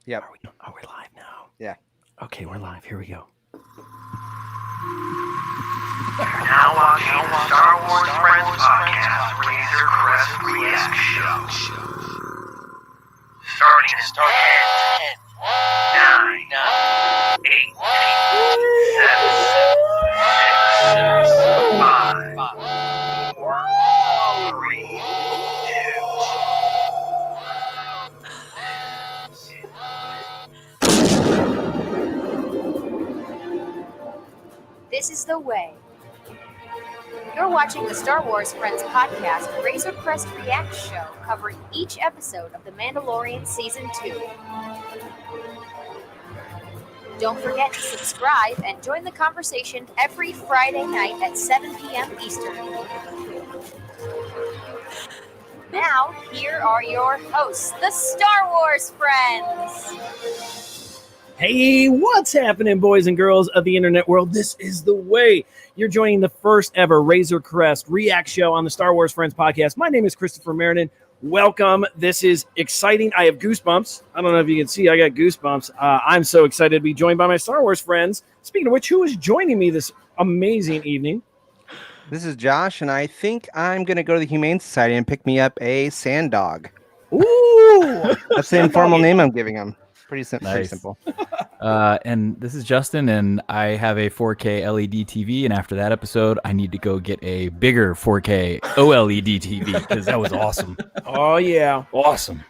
Yep. Are we live now? Yeah. Okay, we're live. Here we go. You're now watching the Star Wars Friends podcast Razor Crest React Show. Starting in 10, 9, 8, 7, 6, 5, 4, 3, 2. This is the way. You're watching the Star Wars Friends podcast Razor Crest React Show, covering each episode of The Mandalorian Season 2. Don't forget to subscribe and join the conversation every Friday night at 7 p.m. Eastern. Now, here are your hosts, the Star Wars Friends. Hey, what's happening, boys and girls of the internet world? This is the way. You're joining the first ever Razor Crest React Show on the Star Wars Friends podcast. My name is Christopher Meriden. Welcome. This is exciting. I have goosebumps. I don't know if you can see. I got goosebumps. I'm so excited to be joined by my Star Wars friends. Speaking of which, who is joining me this amazing evening? This is Josh, and I think I'm going to go to the Humane Society and pick me up a sand dog. Ooh! That's the informal name I'm giving him. Pretty Nice. simple. And this is Justin, and I have a 4K LED TV, and after that episode, I need to go get a bigger 4K OLED TV because that was awesome. Oh, yeah. Awesome.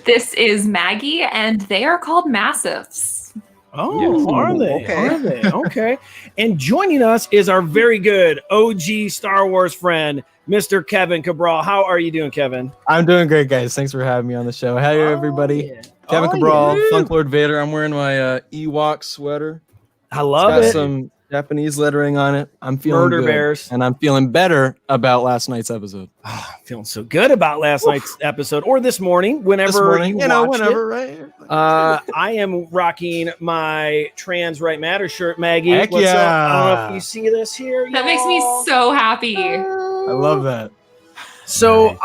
This is Maggie, and they are called Massives. Oh, Yes. are they? Okay. Are they? Okay. And joining us is our very good OG Star Wars friend, Mr. Kevin Cabral. How are you doing, Kevin? I'm doing great, guys. Thanks for having me on the show. Hey, everybody. Yeah. Kevin Oh, Cabral, yeah. Funk Lord Vader. I'm wearing my Ewok sweater. I love It's got it. some Japanese lettering on it. I'm feeling Murder good. bears. And I'm feeling better about last night's episode. Oh, I'm feeling so good about last night's episode, or this morning, whenever This morning, you know, watched whenever, right? it. I am rocking my Trans Right Matter shirt, Maggie. Heck What's up? I don't know yeah. if you see this here. That makes me y'all. so happy. I love that. So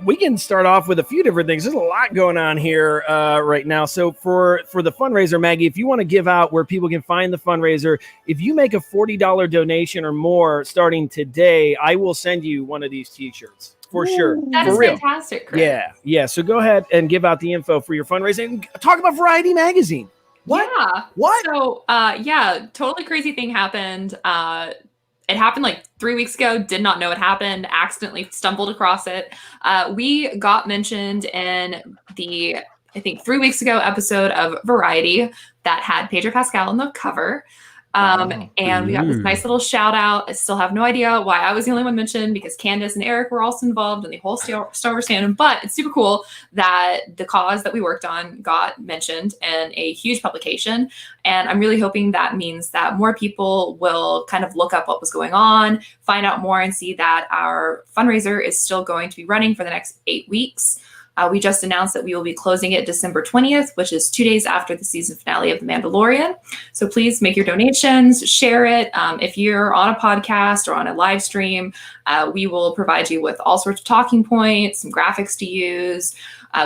we can start off with a few different things. There's a lot going on here right now. So for the fundraiser, Maggie, if you want to give out where people can find the fundraiser, if you make a $40 donation or more starting today, I will send you one of these T-shirts for sure. That for is real. fantastic, Chris. Yeah. So go ahead and give out the info for your fundraiser and talk about Variety Magazine. What? Yeah. What? So, totally crazy thing happened. It happened like 3 weeks ago. Did not know it happened. Accidentally stumbled across it. We got mentioned in the, I think, 3 weeks ago episode of Variety that had Pedro Pascal on the cover. And we got this nice little shout out. I still have no idea why I was the only one mentioned because Candace and Eric were also involved in the whole Star Wars fandom. But it's super cool that the cause that we worked on got mentioned in a huge publication. And I'm really hoping that means that more people will kind of look up what was going on, find out more, and see that our fundraiser is still going to be running for the next 8 weeks. We just announced that we will be closing it December 20th, which is 2 days after the season finale of The Mandalorian. So please make your donations, share it. If you're on a podcast or on a live stream, we will provide you with all sorts of talking points, some graphics to use.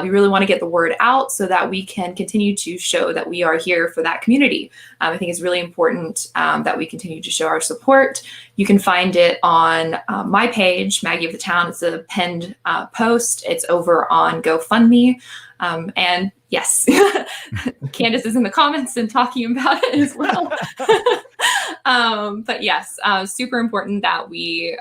We really want to get the word out so that we can continue to show that we are here for that community. I think it's really important that we continue to show our support. You can find it on my page, Maggie of the Town. It's a pinned post. It's over on GoFundMe. And yes, Candace is in the comments and talking about it as well. But yes, super important that we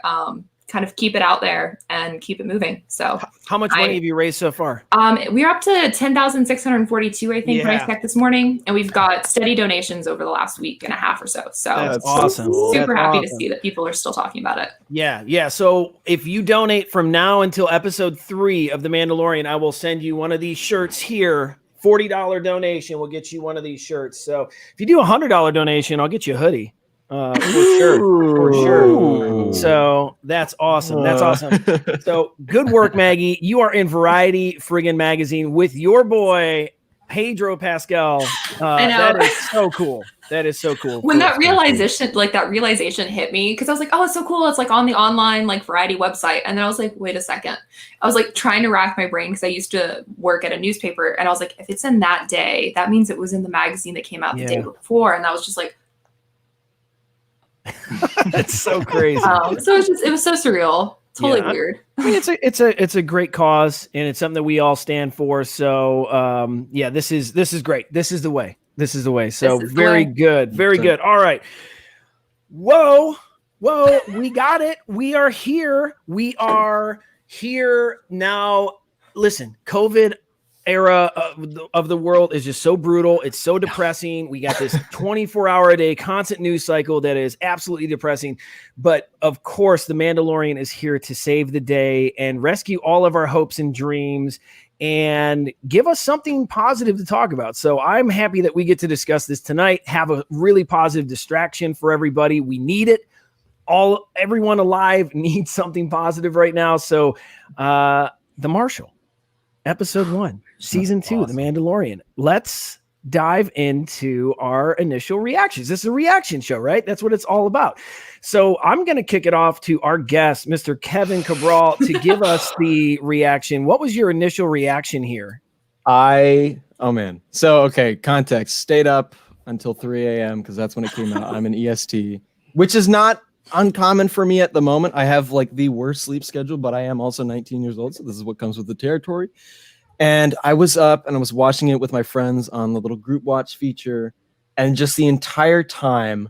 kind of keep it out there and keep it moving. So How much money have you raised so far? we're up to 10,642, I think, when Yeah. I checked this morning. And we've got steady donations over the last week and a half or so. So That's awesome. super That's happy awesome. to see that people are still talking about it. Yeah. So if you donate from now until episode 3 of The Mandalorian, I will send you one of these shirts here. $40 donation will get you one of these shirts. So if you do a $100 donation, I'll get you a hoodie. For sure. So that's awesome. That's awesome. So good work, Maggie. You are in Variety friggin' magazine with your boy Pedro Pascal. I know. That is so cool. That is so cool. When that realization hit me, because I was like, oh, it's so cool. It's like on the online like variety website. And then I was like, wait a second. I was like trying to rack my brain because I used to work at a newspaper. And I was like, if it's in that day, that means it was in the magazine that came out the day before. And that was just like, it's so crazy. So it was so surreal. Totally weird. I mean, it's a great cause, and it's something that we all stand for. So this is great. This is the way. This is the way. So very good. Very good. All right. Whoa. We got it. We are here. We are here now. Listen, COVID era of the world is just so brutal. It's so depressing. We got this 24-hour-a-day constant news cycle that is absolutely depressing. But of course, the Mandalorian is here to save the day and rescue all of our hopes and dreams and give us something positive to talk about. So I'm happy that we get to discuss this tonight, have a really positive distraction for everybody. We need it. Everyone alive needs something positive right now. So The Marshal, Episode 1, Season 2, The Mandalorian. Let's dive into our initial reactions. This is a reaction show, right? That's what it's all about. So I'm going to kick it off to our guest, Mr. Kevin Cabral, to give us the reaction. What was your initial reaction here? So, okay, context. Stayed up until 3 a.m. because that's when it came out. I'm an EST, which is not uncommon for me at the moment. I have like the worst sleep schedule, but I am also 19 years old, so this is what comes with the territory. And I was up and I was watching it with my friends on the little group watch feature, and just the entire time,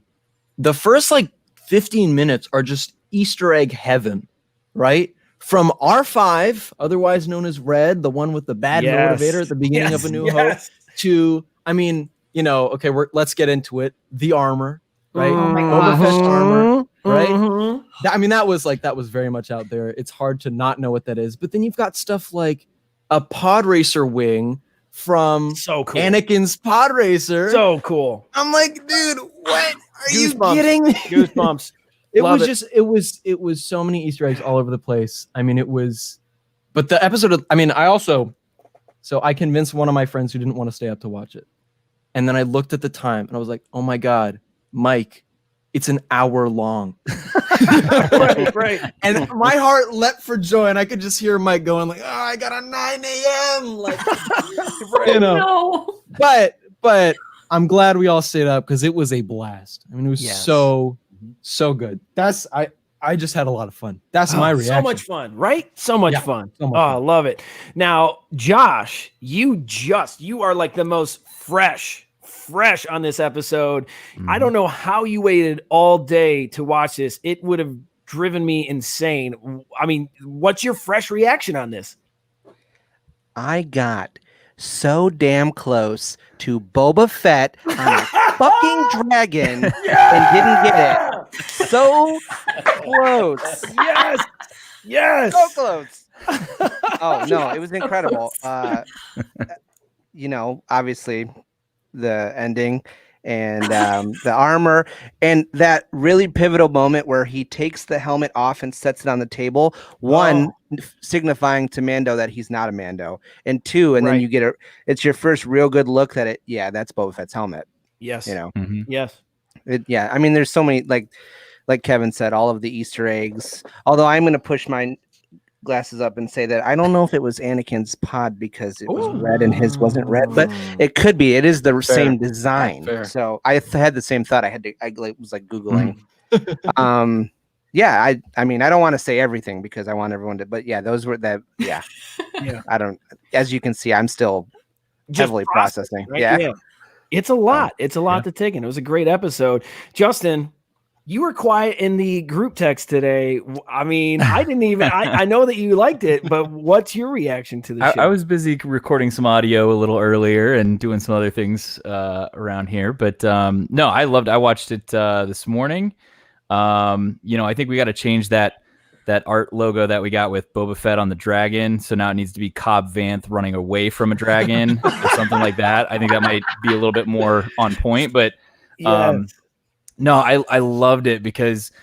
the first like 15 minutes are just Easter egg heaven, right? From R5, otherwise known as Red, the one with the bad motivator at the beginning of A New Hope, to, I mean, okay, let's get into it. The armor, right? Boba Fett's armor, right? I mean, that was very much out there. It's hard to not know what that is. But then you've got stuff like a pod racer wing from Anakin's pod racer. So cool. I'm like, dude, what are you Goosebumps. kidding me? Goosebumps. It was so many Easter eggs all over the place. I mean, but the episode I convinced one of my friends who didn't want to stay up to watch it. And then I looked at the time and I was like, oh my God, Mike, it's an hour long. right. And my heart leapt for joy, and I could just hear Mike going like, oh, I got a 9 a.m. Like, No. But I'm glad we all stayed up because it was a blast. I mean, it was so good. I just had a lot of fun. That's my reaction. So much fun, right? So much fun. I love it. Now, Josh, you are like the most fresh on this episode. I don't know how you waited all day to watch this. It would have driven me insane. I mean, what's your fresh reaction on this? I got so damn close to Boba Fett on a fucking dragon and didn't get it. So close. Yes. So close. Oh no, it was incredible. Obviously the ending and the armor and that really pivotal moment where he takes the helmet off and sets it on the table. One, signifying to Mando that he's not a Mando, and two, and then you get it's your first real good look that that's Boba Fett's helmet. Yes. Yes. I mean, there's so many, like Kevin said, all of the Easter eggs. Although I'm going to push my glasses up and say that I don't know if it was Anakin's pod because it was red and his wasn't red, but it could be. It is the same design. So I had the same thought. I was like Googling. I mean, I don't want to say everything because I want everyone to, but those were that. Yeah. I don't, as you can see, I'm still heavily processing. Right? It's a lot. It's a lot to take in. It was a great episode. Justin, you were quiet in the group text today. I mean, I didn't even, I know that you liked it, but what's your reaction to the show? I was busy recording some audio a little earlier and doing some other things around here. But no, I watched it this morning. I think we got to change that art logo that we got with Boba Fett on the dragon. So now it needs to be Cobb Vanth running away from a dragon or something like that. I think that might be a little bit more on point, but no, I loved it because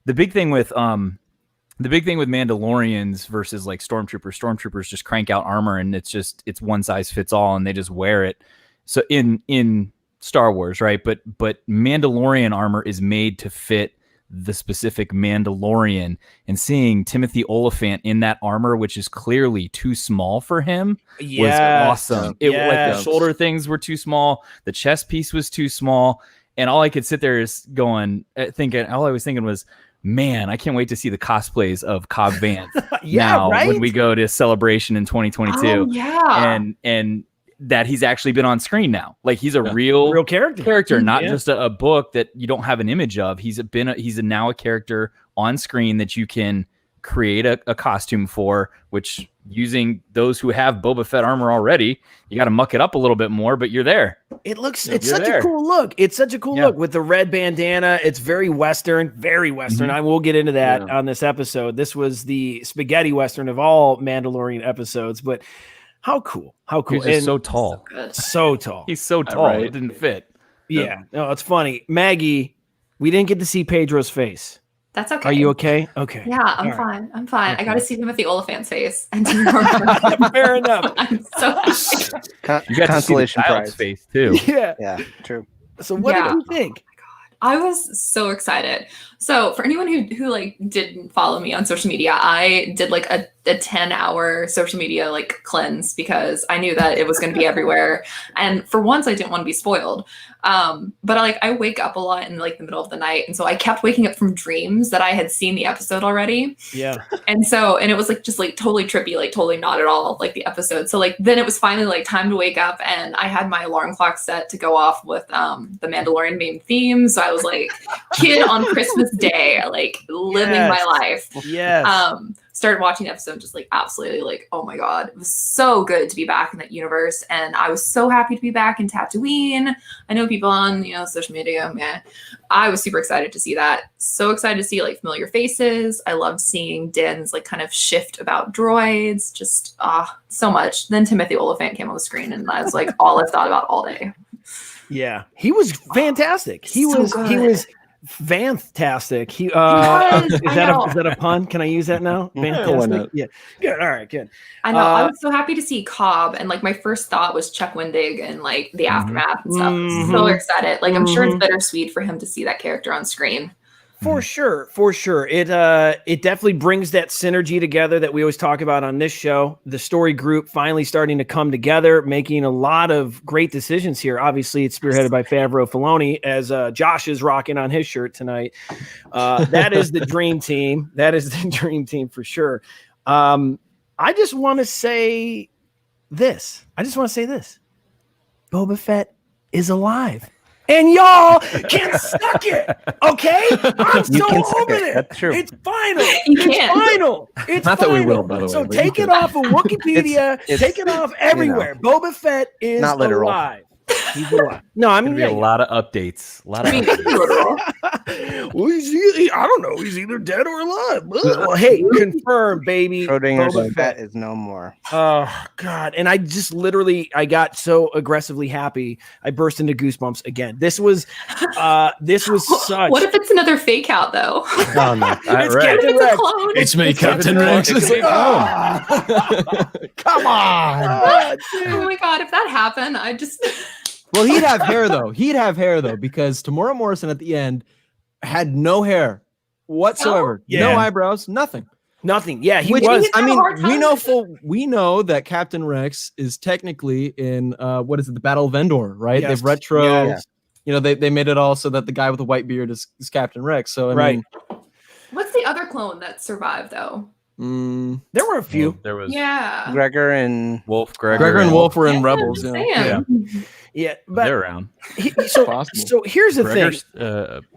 the big thing with Mandalorians versus like Stormtroopers just crank out armor and it's one size fits all and they just wear it. so in Star Wars, right? But Mandalorian armor is made to fit the specific Mandalorian, and seeing Timothy Olyphant in that armor, which is clearly too small for him, was awesome. Like the shoulder things were too small, the chest piece was too small, and all I could sit there is all I was thinking was, man, I can't wait to see the cosplays of Cobb Vanth when we go to Celebration in 2022. Oh, yeah. And that he's actually been on screen now. Like he's a real character, not just a book that you don't have an image of. He's now a character on screen that you can create a costume for, which using those who have Boba Fett armor already, you got to muck it up a little bit more, but you're there. It's such a cool look. It's such a cool look with the red bandana. It's very Western. Mm-hmm. I will get into that on this episode. This was the spaghetti Western of all Mandalorian episodes, but how cool. He's so tall. So tall. He's so tall. Right. It didn't fit. Yeah. No, it's funny. Maggie, we didn't get to see Pedro's face. That's okay. Are you okay? Okay. Yeah, I'm fine. I'm fine. Okay. I got to see Timothy Olyphant's face. And fair enough. I'm so happy. You got consolation prize face too. Yeah, true. So what did you think? I was so excited. So for anyone who like didn't follow me on social media, I did like a 10-hour social media like cleanse because I knew that it was going to be everywhere. And for once I didn't want to be spoiled. But I wake up a lot in like the middle of the night. And so I kept waking up from dreams that I had seen the episode already. Yeah. And it was like just like totally trippy, like totally not at all like the episode. So like then it was finally like time to wake up, and I had my alarm clock set to go off with the Mandalorian main theme. So I was like kid on Christmas Day, like living my life. Yes. Started watching the episode, just like absolutely like, oh my God, it was so good to be back in that universe. And I was so happy to be back in Tatooine. I know people on, social media, I was super excited to see that. So excited to see like familiar faces. I loved seeing Din's like kind of shift about droids, just so much. Then Timothy Olyphant came on the screen, and that was like all I've thought about all day. Yeah, he was fantastic. He was fantastic. Is that a pun? Can I use that now? Fantastic. Yeah. Good. All right. Good. I know. I was so happy to see Cobb, and like my first thought was Chuck Wendig and like the aftermath and stuff. So excited. Like I'm sure it's bittersweet for him to see that character on screen. For sure. It definitely brings that synergy together that we always talk about on this show. The story group finally starting to come together, making a lot of great decisions here. Obviously, it's spearheaded by Favreau Filoni, as Josh is rocking on his shirt tonight. That is the dream team. That is the dream team for sure. I just want to say this. Boba Fett is alive. And y'all can suck it, okay? I'm so over it. That's true. It's final. It's not final. that we will, by the way. So take it off of Wikipedia. Take it off everywhere. Boba Fett is not literal. Alive. He's alive. No, I mean, a lot of updates. Well, I don't know. He's either dead or alive. Well, hey, confirm, baby. Schrodinger's Fett is no more. Oh God! And I just I got so aggressively happy. I burst into goosebumps again. This was such. What if it's another fake out though? Oh no! It's Captain Rex. It's me, Captain Rex. Come on! Oh my God! If that happened, I just. Well, he'd have hair though, because Tamora Morrison at the end had no hair whatsoever, no eyebrows, nothing. Yeah, he was. I mean, we know that Captain Rex is technically in the Battle of Endor, right? Yes. They've retro. Yes. They made it all so that the guy with the white beard is Captain Rex. So I mean, what's the other clone that survived though? There were a few. There was Gregor and Wolf. Gregor and Wolf were in Rebels. Yeah, but they're around. So here's the thing.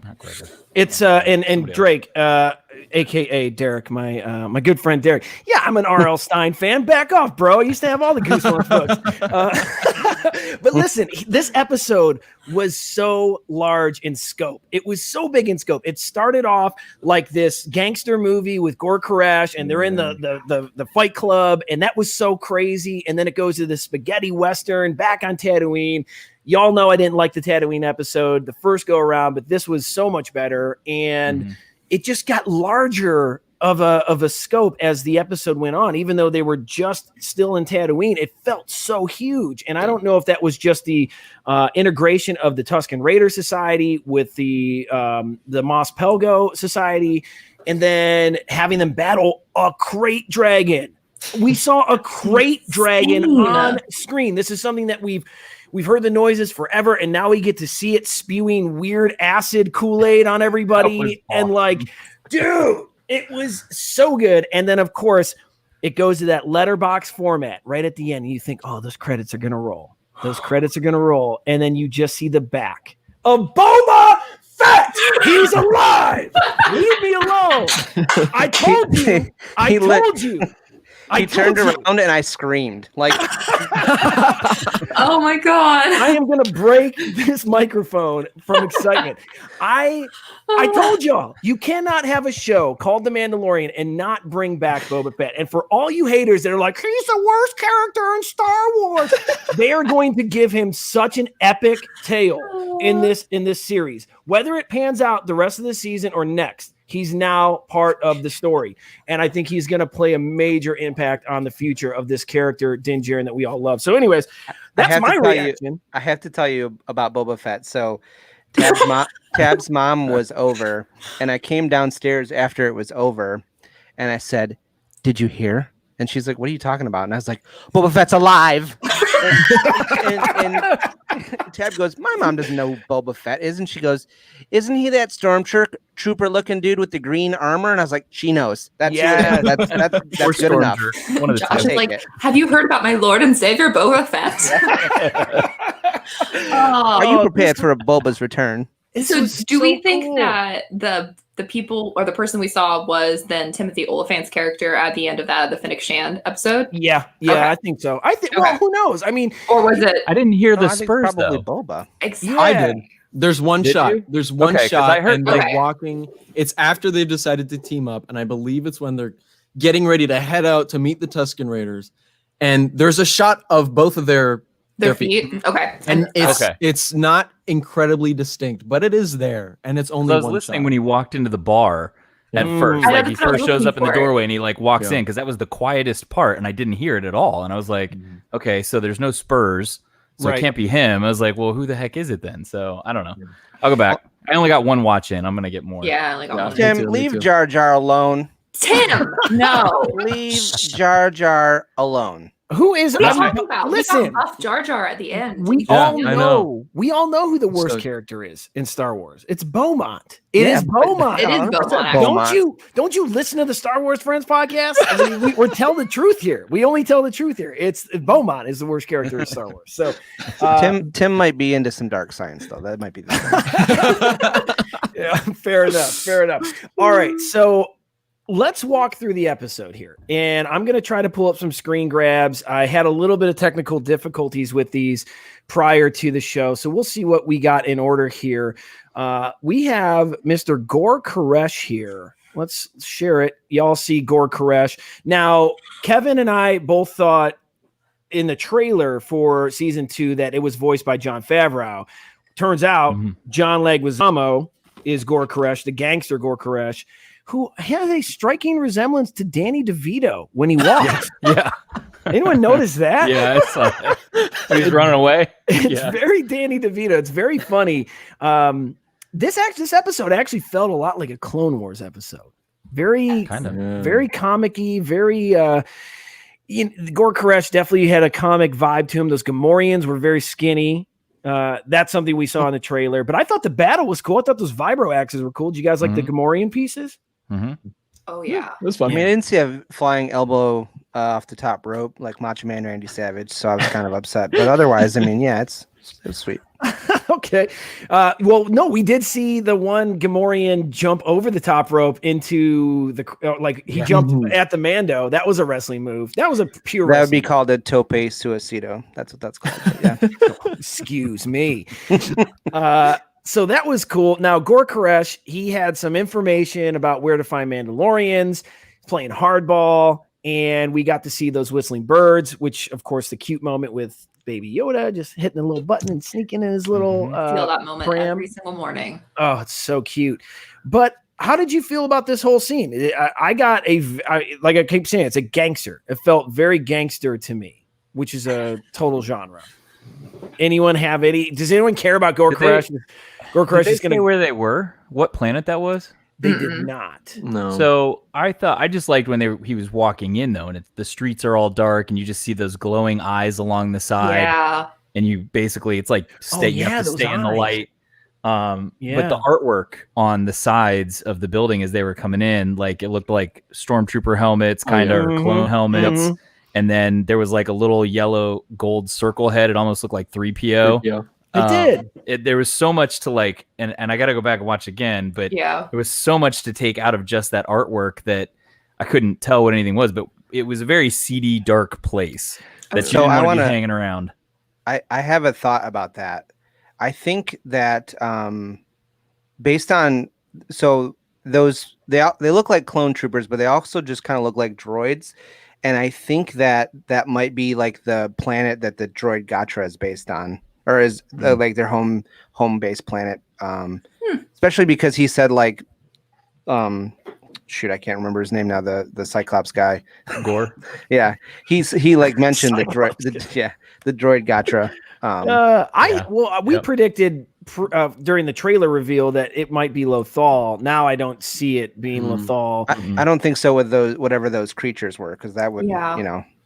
Not Gregor. It's and Drake, aka Derek, my good friend Derek. Yeah, I'm an R.L. Stein fan. Back off, bro. I used to have all the Goosebumps books. But listen, this episode was so large in scope. It was so big in scope. It started off like this gangster movie with Gor Koresh, and they're in the fight club, and that was so crazy. And then it goes to the spaghetti western back on Tatooine. Y'all know I didn't like the Tatooine episode the first go around, but this was so much better. And it just got larger of a scope as the episode went on. Even though they were just still in Tatooine, it felt so huge. And I don't know if that was just the integration of the Tusken Raider Society with the Mos Pelgo Society, and then having them battle a crate dragon. We saw a crate dragon on screen. This is something that we've heard the noises forever, and now we get to see it spewing weird acid Kool-Aid on everybody. And like, dude, it was so good. And then, of course, it goes to that letterbox format right at the end. And you think, oh, those credits are going to roll. Those credits are going to roll. And then you just see the back of Boba Fett. He's alive. Leave me alone. I told you. I told you. He turned around and I screamed. Like, Oh my god! I am gonna break this microphone from excitement. I told y'all, you cannot have a show called The Mandalorian and not bring back Boba Fett. And for all you haters that are like, he's the worst character in Star Wars, they are going to give him such an epic tale in this series. Whether it pans out the rest of the season or next, he's now part of the story. And I think he's going to play a major impact on the future of this character, Din Djarin, that we all love. So anyways, that's my reaction. I have to tell you about Boba Fett. So Tab's mom was over, and I came downstairs after it was over, and I said, "Did you hear?" And she's like, "What are you talking about?" And I was like, "Boba Fett's alive." and Tab goes, "My mom doesn't know who Boba Fett is." And she goes, "Isn't he that stormtrooper looking dude with the green armor?" And I was like, "She knows. That's good enough." One of the Josh two. is like, have you heard about my Lord and Savior Boba Fett? Are you prepared for a Boba's return? So do we think that the people or the person we saw was then Timothy Oliphant's character at the end of the Fennec Shand episode? Yeah, Okay. I think so. Well, who knows? I mean, or was it? I didn't hear the I think Spurs probably though. Boba. Exactly. I did. There's one Did shot. you? There's one Okay, 'cause shot, I heard- and they're Okay. walking. It's after they've decided to team up, and I believe it's when they're getting ready to head out to meet the Tusken Raiders. And there's a shot of both of their feet. Okay. and Okay. it's not incredibly distinct, but it is there, and it's only I was one listening shot. when he walked into the bar at first. I know, Like he that's what I was first shows looking up in the for. doorway and he like walks Yeah. in because that was the quietest part, and I didn't hear it at all. And I was like, okay, so there's no Spurs, so Right. it can't be him. I was like, well, who the heck is it then? So I don't know. I'll go back. I only got one watch in. I'm gonna get more. Yeah, like almost. Tim, Me too. leave Jar Jar alone. Tim. No. Leave Jar Jar alone. who is? What are you talking about? Listen, We got Buff Jar Jar at the end. we Yeah, all I know. know. We all know who the worst So- character is in Star Wars. It's Beaumont. It Yeah, is but- Beaumont. It is I Beaumont, said actually. Beaumont. Don't you listen to the Star Wars Friends podcast? I mean, we tell the truth here. We only tell the truth here. It's Beaumont is the worst character in Star Wars. So Tim might be into some dark science though. That might be the thing. yeah, fair enough. All right, so let's walk through the episode here, and I'm going to try to pull up some screen grabs. I had a little bit of technical difficulties with these prior to the show, so we'll see what we got in order here. We have Mr. Gor Koresh here. Let's share it. Y'all see Gor Koresh. Now, Kevin and I both thought in the trailer for season 2 that it was voiced by Jon Favreau. Turns out John Leguizamo is Gor Koresh, the gangster Gor Koresh, who has a striking resemblance to Danny DeVito when he walks. Yeah. Anyone notice that? Yeah. It's like, he's running away. It's Yeah. very Danny DeVito. It's very funny. This episode actually felt a lot like a Clone Wars episode. Very Kind of. very comic-y, very Gor Koresh definitely had a comic vibe to him. Those Gamorreans were very skinny. That's something we saw in the trailer. But I thought the battle was cool. I thought those vibro axes were cool. Did you guys like the Gamorrean pieces? Oh yeah. It was fun. I mean, I didn't see a flying elbow off the top rope like Macho Man Randy Savage, so I was kind of upset. But otherwise, I mean, yeah, it's sweet. Okay. Well, no, we did see the one Gamorrean jump over the top rope into the he jumped at the Mando. That was a wrestling move. That was a pure. That would be wrestling called a tope suicido. That's what that's called. But yeah. move. Excuse me. So that was cool. Now, Gor Koresh, he had some information about where to find Mandalorians, playing hardball, and we got to see those whistling birds, which, of course, the cute moment with Baby Yoda just hitting a little button and sneaking in his little Feel that moment pram. every single morning. Oh, it's so cute. But how did you feel about this whole scene? I got like I keep saying, it's a gangster. It felt very gangster to me, which is a total genre. Anyone have any? Does anyone care about Gore Crush? Gore Crush is going to where they were, what planet that was. They did not. No. So I just liked when he was walking in though, and the streets are all dark, and you just see those glowing eyes along the side. Yeah. And you basically, it's like you have to stay in the light. But Yeah. the artwork on the sides of the building as they were coming in, like it looked like stormtrooper helmets, kind of or clone helmets. Mhm. And then there was like a little yellow gold circle head. It almost looked like 3PO. Yeah. It did. There was so much to like, and I got to go back and watch again, but Yeah. there was so much to take out of just that artwork that I couldn't tell what anything was, but it was a very seedy, dark place that So you didn't I want to be wanna- hanging around. I have a thought about that. I think that based on those they look like clone troopers, but they also just kind of look like droids, and I think that might be like the planet that the droid Gatra is based on, or is like their home base planet. Especially because he said like, shoot, I can't remember his name now. The Cyclops guy, Gore. yeah, he like mentioned the droid, the droid Gatra. We predicted during the trailer reveal that it might be Lothal. Now I don't see it being Lothal. I don't think so with those whatever those creatures were, because that would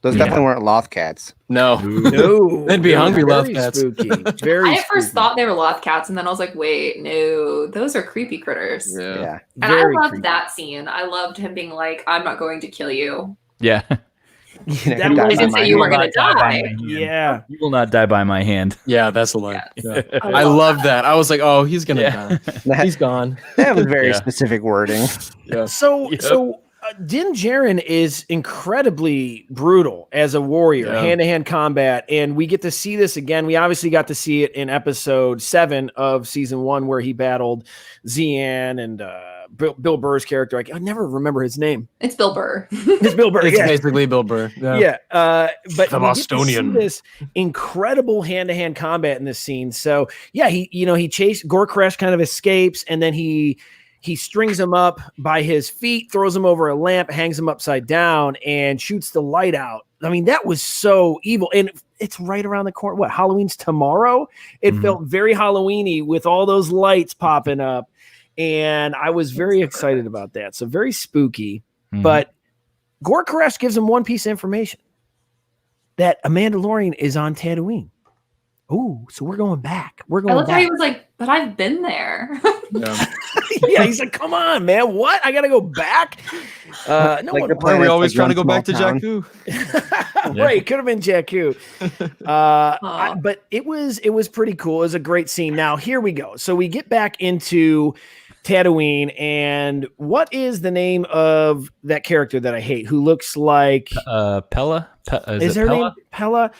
those definitely weren't Lothcats. No. No, They'd be hungry very Lothcats. spooky. Very. I at first spooky. thought they were Lothcats, and then I was like, wait, no, those are creepy critters. Yeah. And Very I loved creepy. that scene. I loved him being like, I'm not going to kill you. Yeah. That I was- didn't say you were going to die. Yeah. You will not die by my hand. Yeah, that's a line. Yes. Yeah. I love that. I was like, oh, he's gonna die. That, He's gone. that was very Yeah. specific wording. Yeah. So Yep. Din Djarin is incredibly brutal as a warrior, Yeah. hand-to-hand combat, and we get to see this again. We obviously got to see it in episode 7 of season 1, where he battled Xian and Bill Burr's character. I never remember his name. It's Bill Burr. It's Bill Burr. It's Yeah. basically Bill Burr. Yeah, but The we get to see Bostonian. this incredible hand-to-hand combat in this scene. So yeah, he chased Gore Crush, kind of escapes, and then he strings him up by his feet, throws him over a lamp, hangs him upside down, and shoots the light out. I mean, that was so evil, and it's right around the corner. What, Halloween's tomorrow? It felt very Halloween-y with all those lights popping up, and I was very excited about that. So very spooky. Mhm. But Gore Crush gives him one piece of information, that a Mandalorian is on Tatooine. Oh, so we're going back. We're I going loved how he back. was like, but I've been there. Yeah. Yeah, he's like, come on, man. What? I got to go back? No Like one. the Why are we planet's always like trying to one go back to small town. Jakku? Right, could have been Jakku. But it was pretty cool. It was a great scene. Now here we go. So we get back into Tatooine, and what is the name of that character that I hate, who looks like Pella? is it her Pella? name Pella?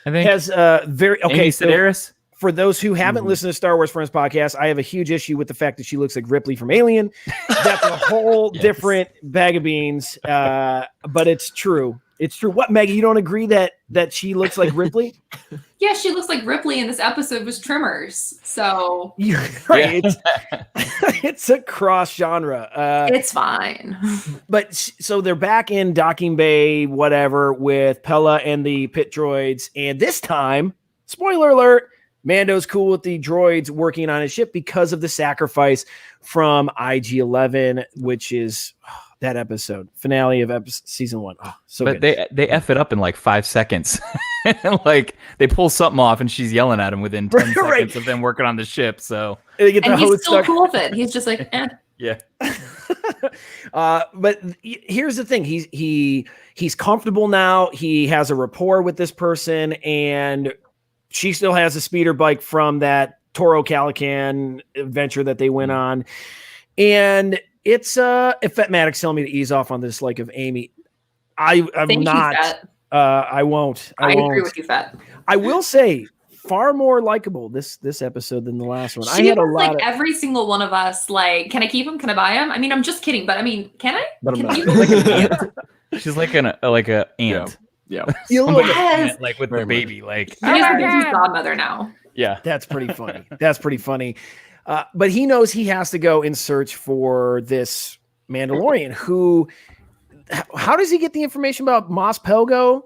I think. Has very okay. Amy So Sedaris? for those who haven't listened to Star Wars Friends podcast, I have a huge issue with the fact that she looks like Ripley from Alien. That's a whole Yes. different bag of beans. But it's true. It's true. What, Maggie? You don't agree that she looks like Ripley? Yeah, she looks like Ripley in this episode was Trimmers. So You're right. It's a cross genre. it's fine. But so they're back in docking bay, whatever, with Pella and the pit droids. And this time, spoiler alert, Mando's cool with the droids working on his ship because of the sacrifice from IG-11, which is that episode, finale of season 1. Oh, so But good. they F it up in like 5 seconds. Like they pull something off and she's yelling at him within 10 Right. seconds of them working on the ship. So They get the And he's hose still stuck. cool with it. He's just like, eh. yeah. But here's the thing: he's comfortable now. He has a rapport with this person, and she still has a speeder bike from that Toro Calican adventure that they went on. And it's if Fat Maddox telling me to ease off on this, like of Amy, I'm Thank you, not. Fat. I won't. I won't. agree with you, Fat. I will say far more likable this episode than the last one. She I had a was lot like of. every single one of us, like, can I keep him? Can I buy him? I mean, I'm just kidding, but I mean, can I? But I'm Can I not. keep him? She's like an ant. Yeah. You Somebody look- Yes. ant, like with Very the baby. Like She is the baby's godmother now. yeah. That's pretty funny. That's pretty funny. But he knows he has to go in search for this Mandalorian. How does he get the information about Mos Pelgo?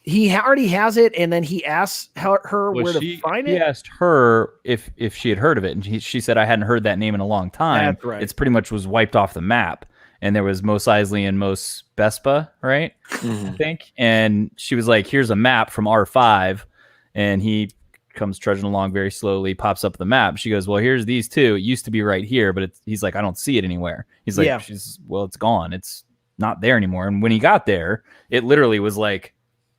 He already has it, and then he asks her where to find it. He asked her if she had heard of it, and she said, I hadn't heard that name in a long time. That's right. It's pretty much was wiped off the map, and there was Mos Eisley and Mos Vespa, right? I think. And she was like, here's a map from R5, and he comes trudging along very slowly, pops up the map. She goes, well, here's these two. It used to be right here, but he's like, I don't see it anywhere. He's like, well, it's gone. It's not there anymore. And when he got there, it literally was like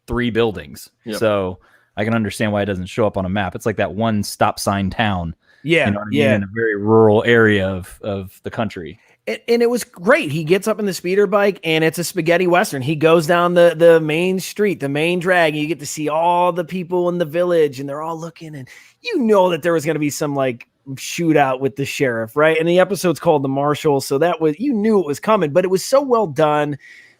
3 buildings. Yep. So I can understand why it doesn't show up on a map. It's like that one stop sign town. Yeah. You know what I mean? In a very rural area of the country. And it was great. He gets up in the speeder bike, and it's a spaghetti western. He goes down the main street, the main drag, and you get to see all the people in the village, and they're all looking, and you know that there was going to be some like shootout with the sheriff, right? And the episode's called The Marshal, so that was, you knew it was coming, but it was so well done,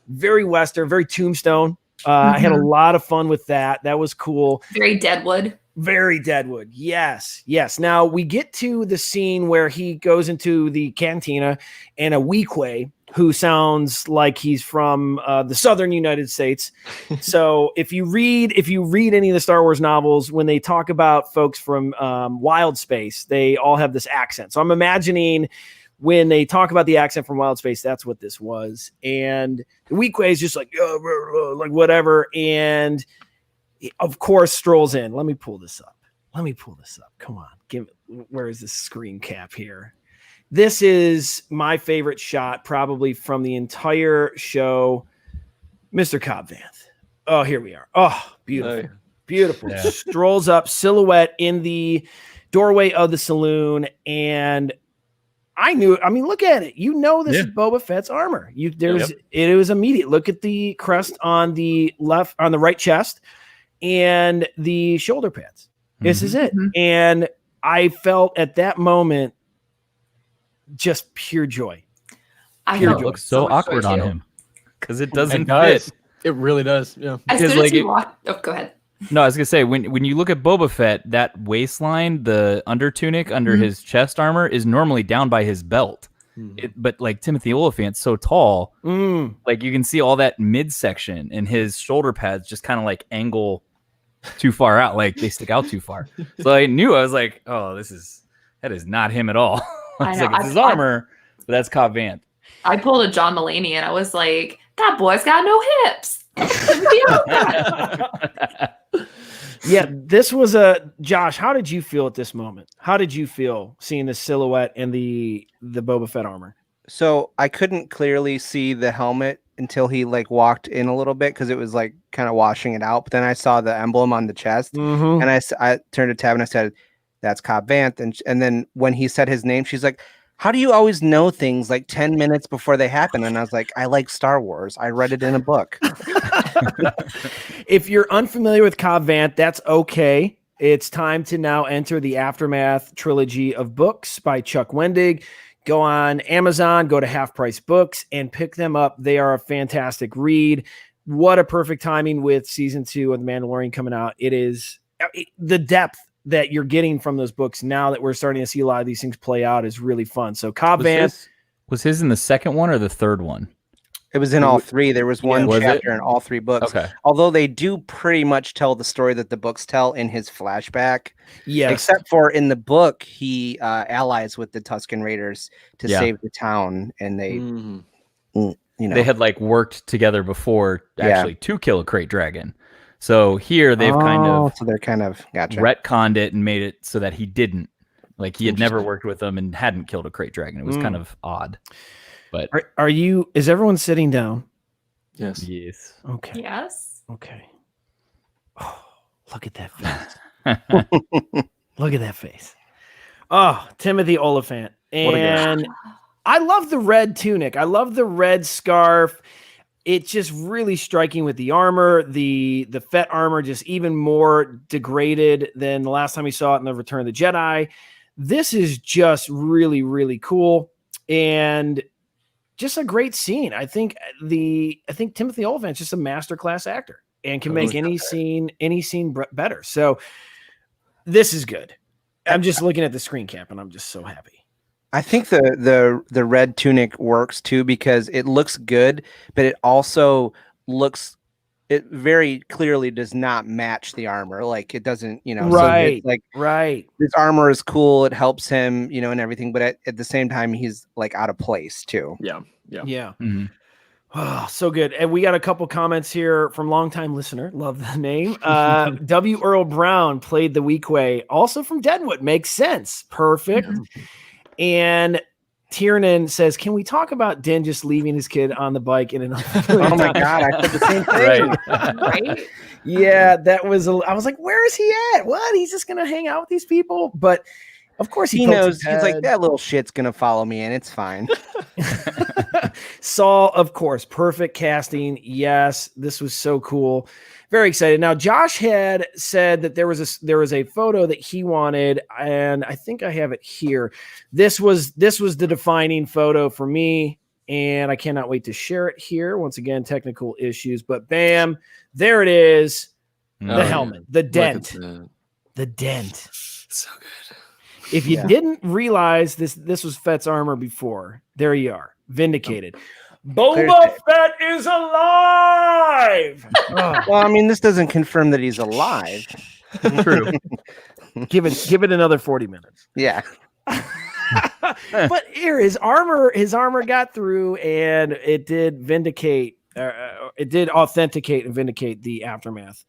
very western, very Tombstone. I had a lot of fun with that. That was cool. Very Deadwood. Very Deadwood. Yes. Now we get to the scene where he goes into the cantina, and a Weequay, who sounds like he's from the southern United States. So if you read any of the Star Wars novels, when they talk about folks from Wild Space, they all have this accent. So I'm imagining when they talk about the accent from Wild Space, that's what this was. And the Weequay is just like whatever, and of course strolls in. Let me pull this up. Come on. Where is this screen cap here? This is my favorite shot probably from the entire show. Mr. Cobb Vanth. Oh, here we are. Oh, beautiful. Beautiful. Yeah. Strolls up, silhouette in the doorway of the saloon, and look at it. You know this is Boba Fett's armor. It was immediate. Look at the crest on the right chest and the shoulder pads. This is it. And I felt at that moment just pure joy. It looks so awkward on him because it doesn't fit. It really does. Yeah. As soon as you walk, go ahead. No, I was gonna say when you look at Boba Fett, that waistline, the under tunic under his chest armor is normally down by his belt. But like Timothy Olyphant's so tall, like you can see all that midsection, and his shoulder pads just kind of like angle too far out, like they stick out too far. So I was like, oh, that is not him at all. It's his armor, but that's Cobb Vanth. I pulled a John Mulaney, and I was like, that boy's got no hips. Yeah, this was Josh, how did you feel at this moment? How did you feel seeing the silhouette and the Boba Fett armor? So I couldn't clearly see the helmet until he like walked in a little bit because it was like kind of washing it out. But then I saw the emblem on the chest, and I turned to Tab and I said, "That's Cobb Vanth." And then when he said his name, she's like, "How do you always know things like 10 minutes before they happen?" And I was like, "I like Star Wars. I read it in a book." If you're unfamiliar with Cobb Vanth, that's okay. It's time to now enter the Aftermath trilogy of books by Chuck Wendig. Go on Amazon, go to Half Price Books, and pick them up. They are a fantastic read. What a perfect timing with season 2 of The Mandalorian coming out. It is the depth that you're getting from those books now that we're starting to see a lot of these things play out is really fun. So Cobb Vanth. Was his in the second one or the third one? It was in all 3. There was one chapter in all 3 books. Okay. Although they do pretty much tell the story that the books tell in his flashback. Yes. Except for in the book, he allies with the Tusken Raiders to save the town, and they, they had like worked together before actually to kill a crate dragon. So here they've they're kind of retconned it and made it so that he didn't. Like he had never worked with them and hadn't killed a crate dragon. It was kind of odd. But is everyone sitting down? Yes. Yes. Okay. Yes. Okay. Oh, look at that face. Look at that face. Oh, Timothy Olyphant. And I love the red tunic. I love the red scarf. It's just really striking with the armor. The Fett armor just even more degraded than the last time we saw it in the Return of the Jedi. This is just really, really cool. And just a great scene. I think Timothy Olyphant's just a masterclass actor and can make any scene better. So this is good. I'm just looking at the screen cap, and I'm just so happy. I think the red tunic works too because it looks good, but it also looks. It very clearly does not match the armor. Like it doesn't, so Right. it's Right. his armor is cool. It helps him, and everything. But at the same time, he's like out of place too. Yeah. Mhm. Oh, so good. And we got a couple comments here from longtime listener. Love the name. W. Earl Brown played the Weequay, also from Deadwood. Makes sense. Perfect. And Tiernan says, can we talk about Den just leaving his kid on the bike in an Oh my God, I said the same thing. Right? Yeah, that was I was like, where is he at? What? He's just gonna hang out with these people? But of course He pokes knows. his He's like, head. that little shit's gonna follow me, and it's fine. Saul, of course, perfect casting. Yes, this was so cool. Very excited. Now, Josh had said that there was a photo that he wanted, and I think I have it here. This was the defining photo for me, and I cannot wait to share it here. Once again, technical issues, but bam, there it is. The helmet, the dent, the dent. So good. If you didn't realize this was Fett's armor before, there you are, vindicated. Boba Fett is alive. Well, I mean, this doesn't confirm that he's alive. True. Give it another 40 minutes. Yeah. But here, his armor got through, and it did vindicate. It did authenticate and vindicate the aftermath.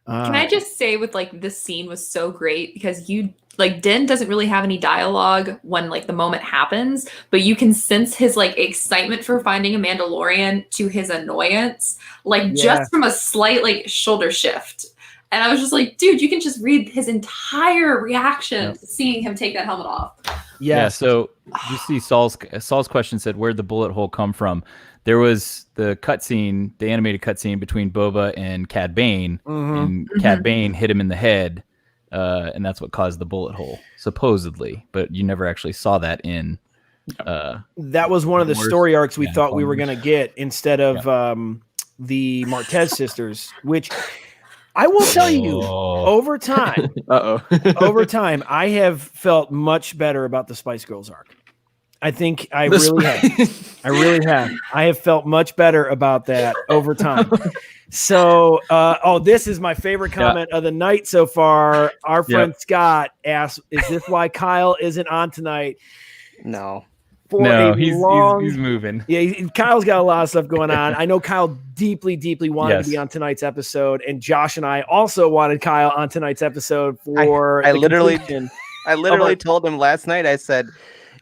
Can I just say, with like this scene was so great because Den doesn't really have any dialogue when like the moment happens, but you can sense his like excitement for finding a Mandalorian to his annoyance, just from a slight like shoulder shift. And I was just like, dude, you can just read his entire reaction to seeing him take that helmet off. Yeah. So you see Saul's question said, where'd the bullet hole come from? There was the cutscene, the animated cutscene between Boba and Cad Bane, and Cad Bane hit him in the head, and that's what caused the bullet hole, supposedly. But you never actually saw that in. That was one of the story arcs we thought we were going to get instead of the Martez sisters, which I will tell you, over time, I have felt much better about the Spice Girls arc. I think I really have. I really have. I have felt much better about that over time. So, this is my favorite comment of the night so far. Our friend Scott asked, "Is this why Kyle isn't on tonight?" No. He's moving. Yeah, Kyle's got a lot of stuff going on. I know Kyle deeply, deeply wanted to be on tonight's episode, and Josh and I also wanted Kyle on tonight's episode for. I literally told him last night. I said,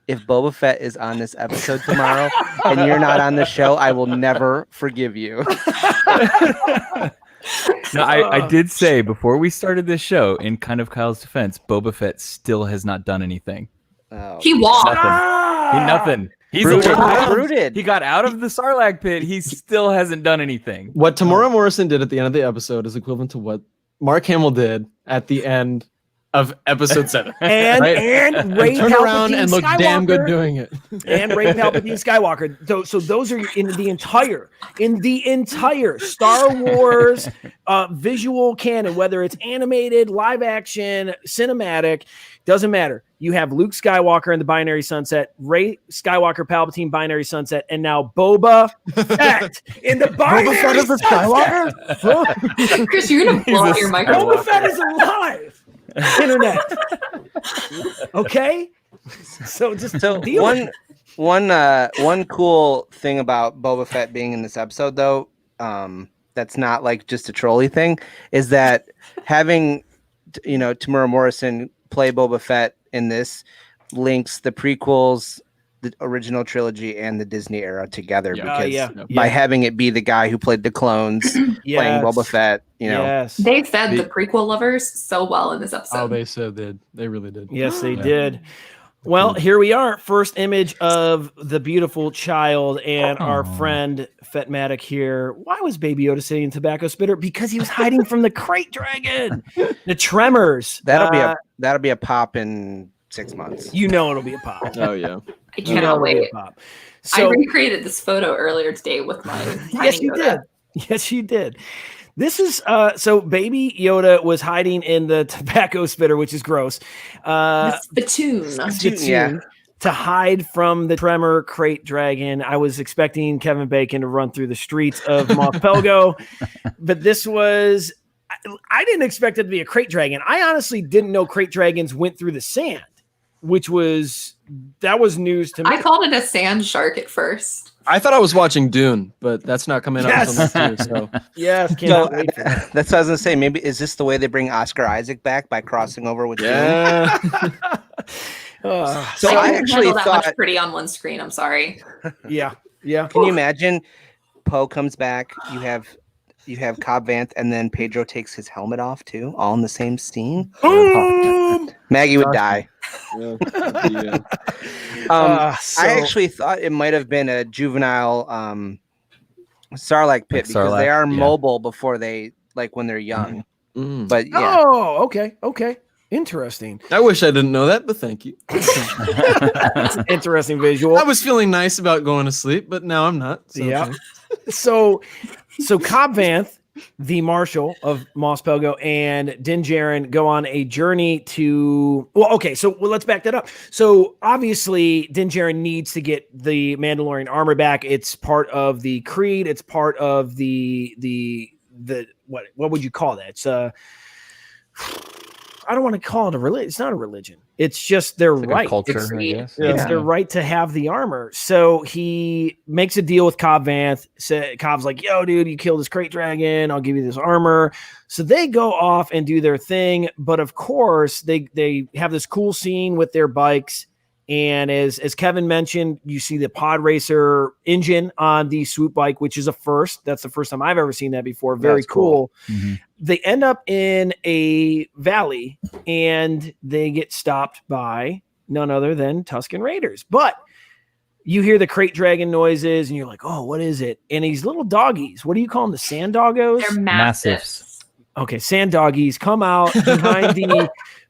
if Boba Fett is on this episode tomorrow and you're not on the show, I will never forgive you. No, I did say before we started this show, in kind of Kyle's defense, Boba Fett still has not done anything. Oh. He walked. Nothing. He's rooted. He got out of the Sarlacc pit. He still hasn't done anything. What Tamora Morrison did at the end of the episode is equivalent to what Mark Hamill did at the end of episode 7. And Ray turn Palpatine around and look Skywalker, damn good doing it. And Ray Palpatine Skywalker. So those are in the entire Star Wars visual canon, whether it's animated, live action, cinematic, doesn't matter. You have Luke Skywalker in the binary sunset, Ray Skywalker Palpatine binary sunset, and now Boba Fett in the binary Boba Fett is a Skywalker? Chris, you're gonna blow out your microphone. Boba Fett is alive. Internet. Okay. So one cool thing about Boba Fett being in this episode, though, that's not like just a trolley thing, is that having Tamura Morrison play Boba Fett in this links the prequels, the original trilogy, and the Disney era together because by having it be the guy who played the clones playing Boba Fett, they fed the prequel lovers so well in this episode. Oh, they so did. They really did. Yes, they did. Well, here we are. First image of the beautiful child and our friend Fetmatic here. Why was Baby Yoda sitting in Tobacco Spitter? Because he was hiding from the crate dragon. The Tremors. That'll be a pop in 6 months. It'll be a pop. Oh yeah. I cannot wait. So, I recreated this photo earlier today with my tiny yes, you Yoda. did. Yes, you did. This is so Baby Yoda was hiding in the tobacco spitter, which is gross. Spittoon. To hide from the Tremor crate dragon. I was expecting Kevin Bacon to run through the streets of Mos Pelgo, but this was. I didn't expect it to be a crate dragon. I honestly didn't know crate dragons went through the sand, that was news to me. I called it a sand shark at first. I thought I was watching Dune, but that's not coming out until next year. So yes, So, that's what I was gonna say. Maybe is this the way they bring Oscar Isaac back by crossing over with? yeah. So I actually handle that thought, much pretty on one screen. I'm sorry. yeah. can you imagine? Poe comes back. You have Cobb Vanth, and then Pedro takes his helmet off too, all in the same scene. Maggie would die. Yeah. I actually thought it might have been a juvenile Sarlacc pit because they are mobile before they when they're young. Mm. But yeah. Oh, okay. Interesting. I wish I didn't know that, but thank you. That's an interesting visual. I was feeling nice about going to sleep, but now I'm not. So Yeah. thanks. So Cobb Vanth, the Marshal of Mos Pelgo, and Din Djarin go on a journey to. So let's back that up. So obviously, Din Djarin needs to get the Mandalorian armor back. It's part of the creed. It's part of the what would you call that? It's I don't want to call it a religion. It's not a religion. It's just their right. Culture, It's, I guess. it's their right to have the armor. So he makes a deal with Cobb Vanth. Cobb's like, yo, dude, you killed this crate dragon. I'll give you this armor. So they go off and do their thing. But of course, they have this cool scene with their bikes. And as Kevin mentioned, you see the pod racer engine on the swoop bike, which is a first. That's the first time I've ever seen that before. Very cool. Mm-hmm. They end up in a valley and they get stopped by none other than Tusken Raiders. But you hear the crate dragon noises and you're like, oh, what is it? And these little doggies, what do you call them? The sand doggos? They're massive. Okay, sand doggies come out behind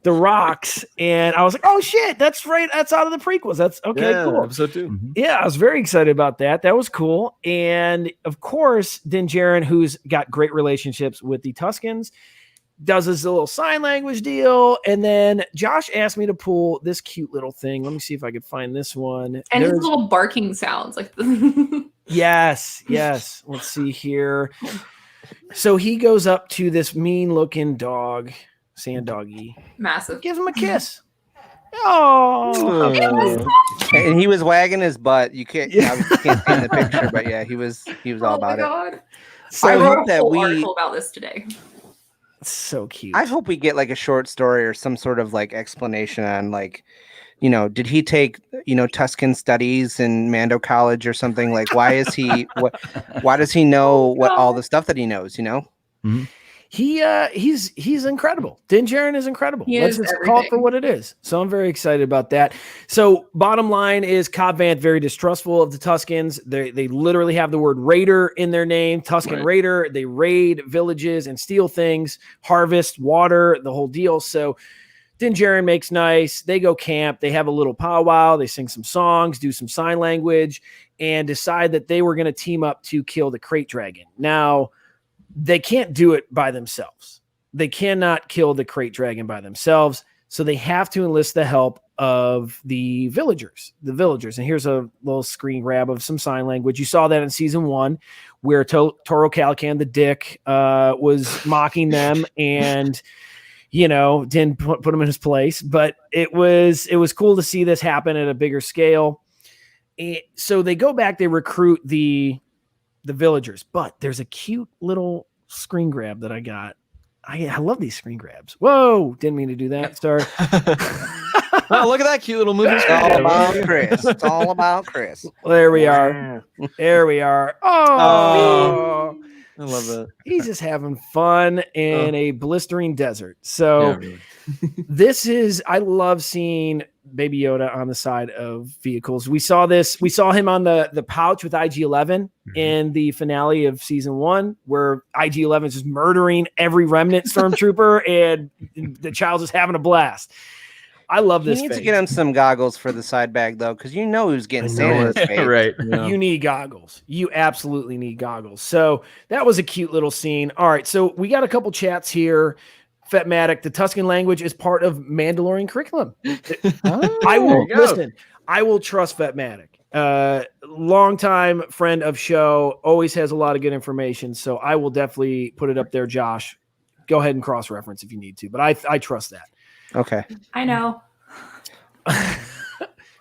the rocks, and I was like, oh shit, that's right. That's out of the prequels. That's okay, cool. Episode 2. Mm-hmm. Yeah, I was very excited about that. That was cool. And of course, Din Djarin, who's got great relationships with the Tuskens, does his little sign language deal. And then Josh asked me to pull this cute little thing. Let me see if I could find this one. And his little barking sounds like Yes. Let's see here. So he goes up to this mean looking dog, sand doggy. massive. Gives him a kiss. Oh, And he was wagging his butt. You can't see in the picture, but yeah, he was all about it. God. So I I wrote hope a that whole we- article about this today. so cute. I hope we get like a short story or some sort of like explanation on like, did he take, Tusken studies in Mando College or something? Like, why is he, why does he know what all the stuff that he knows, Mm-hmm. He's incredible. Din Djarin is incredible. He Let's is just call it for everything. what it is. So I'm very excited about that. So bottom line is Cobb Vanth very distrustful of the Tuskens. They literally have the word raider in their name. Tusken Right. Raider. They raid villages and steal things, harvest water, the whole deal. So Din Djarin makes nice. They go camp. They have a little powwow. They sing some songs, do some sign language, and decide that they were going to team up to kill the crate dragon. Now, they can't do it by themselves. They cannot kill the crate dragon by themselves. So they have to enlist the help of the villagers. And here's a little screen grab of some sign language. You saw that in season 1 where Toro Calican, the dick, was mocking them and didn't put him in his place. But it was cool to see this happen at a bigger scale. So they go back, they recruit the villagers, but there's a cute little screen grab that I got. I love these screen grabs. Whoa, didn't mean to do that. Sorry. Oh, look at that cute little movie. It's all about Chris. It's all about Chris. There we are. There we are. Oh, I love that. he's just having fun in a blistering desert. So Yeah, really. I love seeing Baby Yoda on the side of vehicles. We saw him on the pouch with IG-11 in the finale of season 1, where IG-11 is just murdering every remnant stormtrooper and the child's just having a blast. I love He this. needs to face. get him some goggles for the side bag though, because you know who's getting I sand in know his it. face. Right. Yeah. You need goggles. You absolutely need goggles. So that was a cute little scene. All right, so we got a couple chats here. Fetmatic, the Tuscan language is part of Mandalorian curriculum. I will listen. I will trust Fetmatic. Longtime friend of show, always has a lot of good information. So I will definitely put it up there, Josh. Go ahead and cross-reference if you need to, but I trust that. Okay. I know.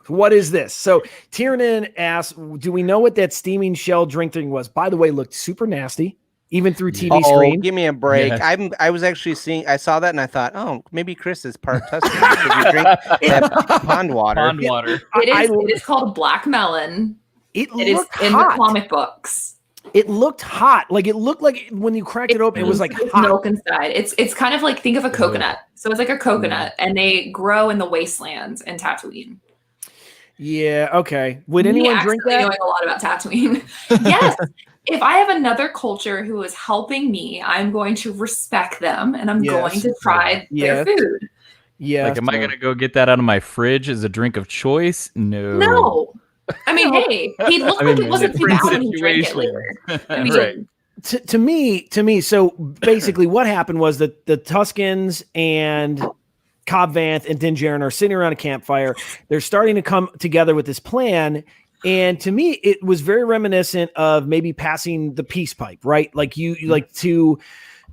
What is this? So Tiernan asks, do we know what that steaming shell drink thing was? By the way, looked super nasty, even through TV screen. Give me a break. Yeah. I was actually I saw that and I thought, oh, maybe Chris is part Tuscan. Should we drink that pond water? Pond water. It is called black melon. It It is looked in hot. the comic books. It looked hot. Like it looked like when you cracked it open, it was like It's hot. milk inside. It's kind of like, think of a coconut. So it's like a coconut, and they grow in the wastelands in Tatooine. Yeah. Okay. Would Me anyone drink accidentally that? knowing a lot about Tatooine. Yes. If I have another culture who is helping me, I'm going to respect them, and I'm Yes. going to try Yes. their food. Yeah. Like, am I gonna go get that out of my fridge as a drink of choice? No. No. I mean, hey, he looked like it wasn't too bad when he drank it situation. later. I mean, Right. To me. So basically, what happened was that the Tuscans and Cobb Vanth and Din Djarin are sitting around a campfire. They're starting to come together with this plan. And to me, it was very reminiscent of maybe passing the peace pipe, right? Like you like to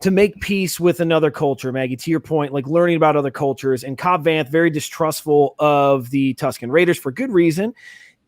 make peace with another culture, Maggie, to your point, like learning about other cultures. And Cobb Vanth, very distrustful of the Tuscan Raiders for good reason,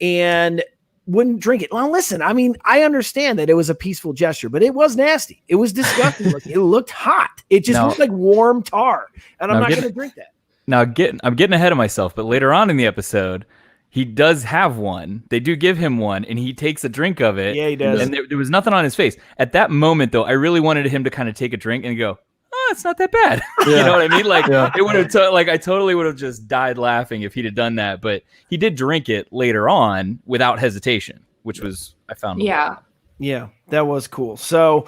and wouldn't drink it. Well, listen, I mean, I understand that it was a peaceful gesture, but it was nasty. It was disgusting. It looked hot. It just looked like warm tar. And I'm not going to drink that. Now, I'm getting ahead of myself, but later on in the episode, he does have one. They do give him one, and he takes a drink of it. Yeah, he does. And there was nothing on his face. At that moment, though, I really wanted him to kind of take a drink and go, oh, it's not that bad. You know what I mean? Like, it would have, I totally would have just died laughing if he'd have done that. But he did drink it later on without hesitation, which was, I found. yeah. Yeah, that was cool. So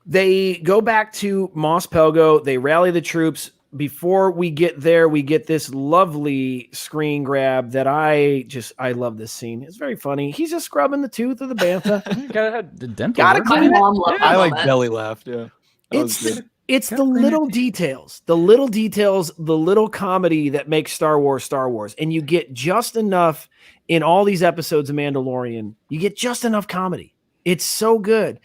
they go back to Mos Pelgo. They rally the troops. Before we get there, we get this lovely screen grab that I love this scene. It's very funny. He's just scrubbing the tooth of the bantha. Gotta My clean it. mom loved that I like moment. belly laughed. Yeah. That was It's good. it's the little details, the little comedy that makes Star Wars. And you get just enough in all these episodes of Mandalorian. You get just enough comedy. It's so good.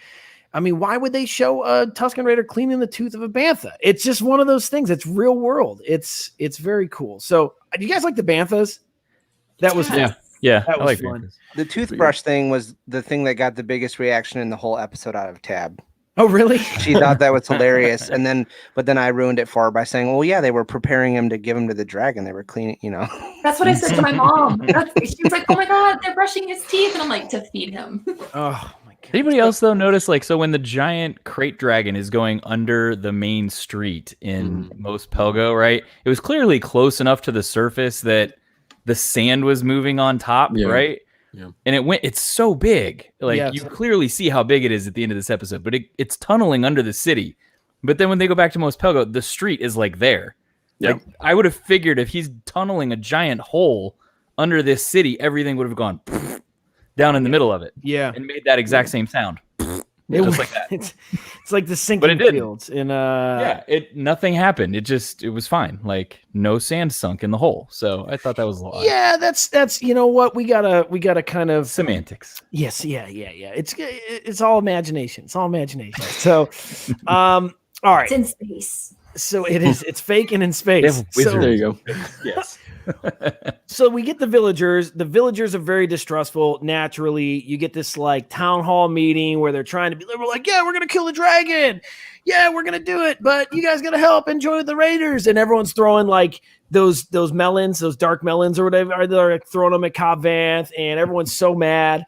I mean, why would they show a Tusken Raider cleaning the tooth of a bantha? It's just one of those things. It's real world. It's very cool. So, do you guys like the banthas? That was fun. Yeah, That I was like fun. Panthers. The toothbrush thing was the thing that got the biggest reaction in the whole episode out of Tab. Oh, really? She thought that was hilarious, but then I ruined it for her by saying, "Well, yeah, they were preparing him to give him to the dragon. They were cleaning, you know." That's what I said to my mom. She was like, "Oh my god, they're brushing his teeth," and I'm like, "To feed him." Oh my god. Anybody else though notice so when the giant crate dragon is going under the main street in Mos Pelgo, right? It was clearly close enough to the surface that the sand was moving on top, right? Yeah. And it's so big. Like Yes. you clearly see how big it is at the end of this episode, but it's tunneling under the city. But then when they go back to Mos Pelgo, the street is like there. Like I would have figured if he's tunneling a giant hole under this city, everything would have gone down in the middle of it. Yeah. And made that exact same sound. Just like that. It's like the But sinking it didn't. fields in Nothing happened. It was fine. Like no sand sunk in the hole. So I thought that was a lot. Yeah, that's you know what, we gotta kind of Semantics. Yes, yeah. It's all imagination. It's all imagination. So all right. It's in space. So it's fake and in space. So, There you go. Yes. so we get the villagers. The villagers are very distrustful. Naturally, you get this like town hall meeting where they're trying to be liberal, like, yeah, we're gonna kill the dragon. Yeah, we're gonna do it, but you guys gotta help and join the Raiders. And everyone's throwing like those melons, those dark melons or whatever. They're like, throwing them at Cobb Vanth, and everyone's so mad.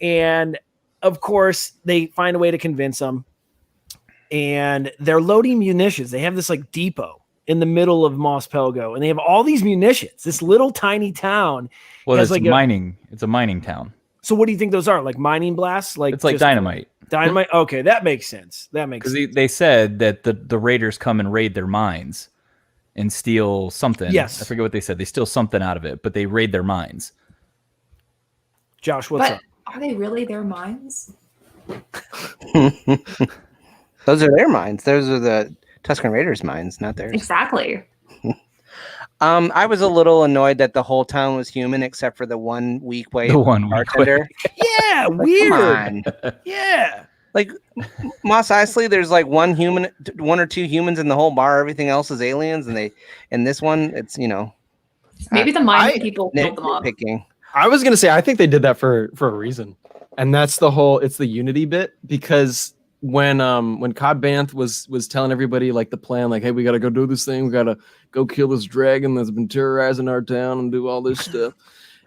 And of course, they find a way to convince them. And they're loading munitions. They have this like depot in the middle of Mos Pelgo, and they have all these munitions. This little tiny town. Well, has it's like a- mining. It's a mining town. So what do you think those are? Like mining blasts? Like It's like just dynamite. Dynamite. Okay, that makes sense. That makes Because sense. they said that the raiders come and raid their mines, and steal something. Yes. I forget what they said. They steal something out of it, but they raid their mines. Josh, what's But up? are they really their minds? Those are their minds. Those are the Tusken Raiders' minds, not theirs. Exactly. I was a little annoyed that the whole town was human except for the one weak way The one weak bartender. Yeah, Come weird. on. Yeah. Like Mos Eisley, there's like one or two humans in the whole bar. Everything else is aliens, and this one, it's Maybe the mind people killed them off. nitpicking. I was gonna say I think they did that for a reason, and that's it's the unity bit, because when Cobb Vanth was telling everybody like the plan, like, hey, we gotta go do this thing, we gotta go kill this dragon that's been terrorizing our town and do all this stuff,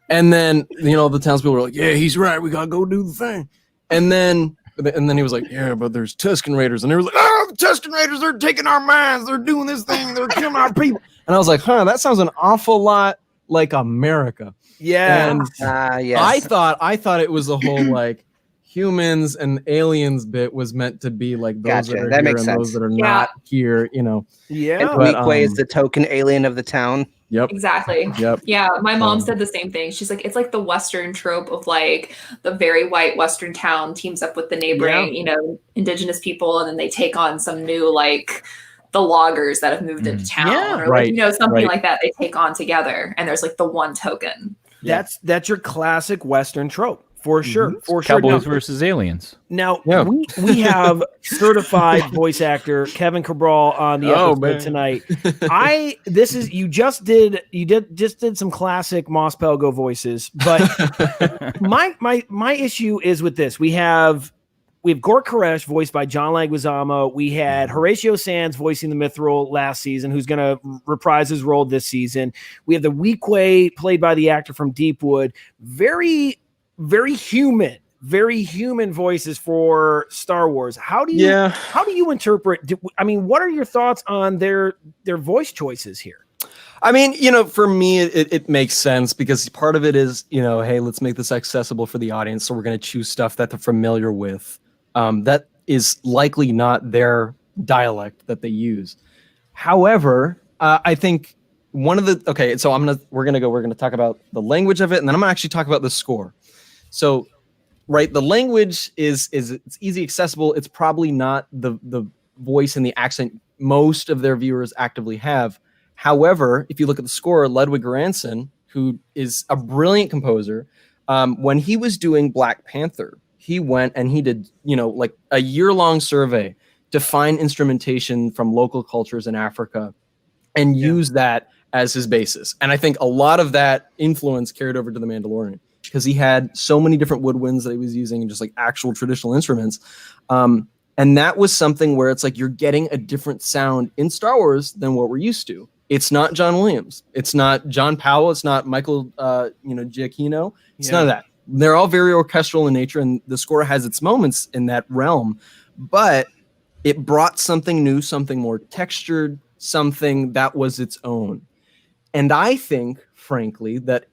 and then the townspeople were like, yeah, he's right, we gotta go do the thing, and then he was like, yeah, but there's Tusken Raiders, and they were like, oh, the Tusken Raiders, they're taking our minds, they're doing this thing, they're killing our people, and I was like, that sounds an awful lot like America. Yeah. And Yes. I thought it was a whole like humans and aliens bit was meant to be like those Gotcha. that are That here makes and sense. those that are Yeah. not here, Yeah. And But, weak way is the token alien of the town. Yep. Exactly. Yep. Yeah, my mom Um, said the same thing. She's like, it's like the Western trope of like the very white Western town teams up with the neighboring, indigenous people, and then they take on some new like the loggers that have moved into town, Yeah. or Right, like something right. like that. They take on together, and there's like the one token. That's your classic Western trope. For sure. For sure. Cowboys versus aliens. Now Yeah. we have certified voice actor Kevin Cabral on the Oh, episode man. tonight. You just did some classic Moss Pelgo voices, but my issue is with this. We have Gort Koresh voiced by John Leguizamo. We had Horatio Sands voicing the Mithril last season, who's going to reprise his role this season. We have the Weequay played by the actor from Deepwood. Very, very human voices for Star Wars. How do you interpret? What are your thoughts on their voice choices here? I mean, for me, it makes sense because part of it is, hey, let's make this accessible for the audience. So we're going to choose stuff that they're familiar with. That is likely not their dialect that they use. However, I think we're going to talk about the language of it, and then I'm going to actually talk about the score. So, right, the language is it's easy accessible. It's probably not the voice and the accent most of their viewers actively have. However, if you look at the score, Ludwig Göransson, who is a brilliant composer, when he was doing Black Panther, he went and he did, like a year-long survey to find instrumentation from local cultures in Africa and use that as his basis. And I think a lot of that influence carried over to The Mandalorian because he had so many different woodwinds that he was using and just like actual traditional instruments. And that was something where it's like you're getting a different sound in Star Wars than what we're used to. It's not John Williams. It's not John Powell. It's not Michael, Giacchino. It's none of that. They're all very orchestral in nature, and the score has its moments in that realm, but it brought something new, something more textured, something that was its own. And I think, frankly, that,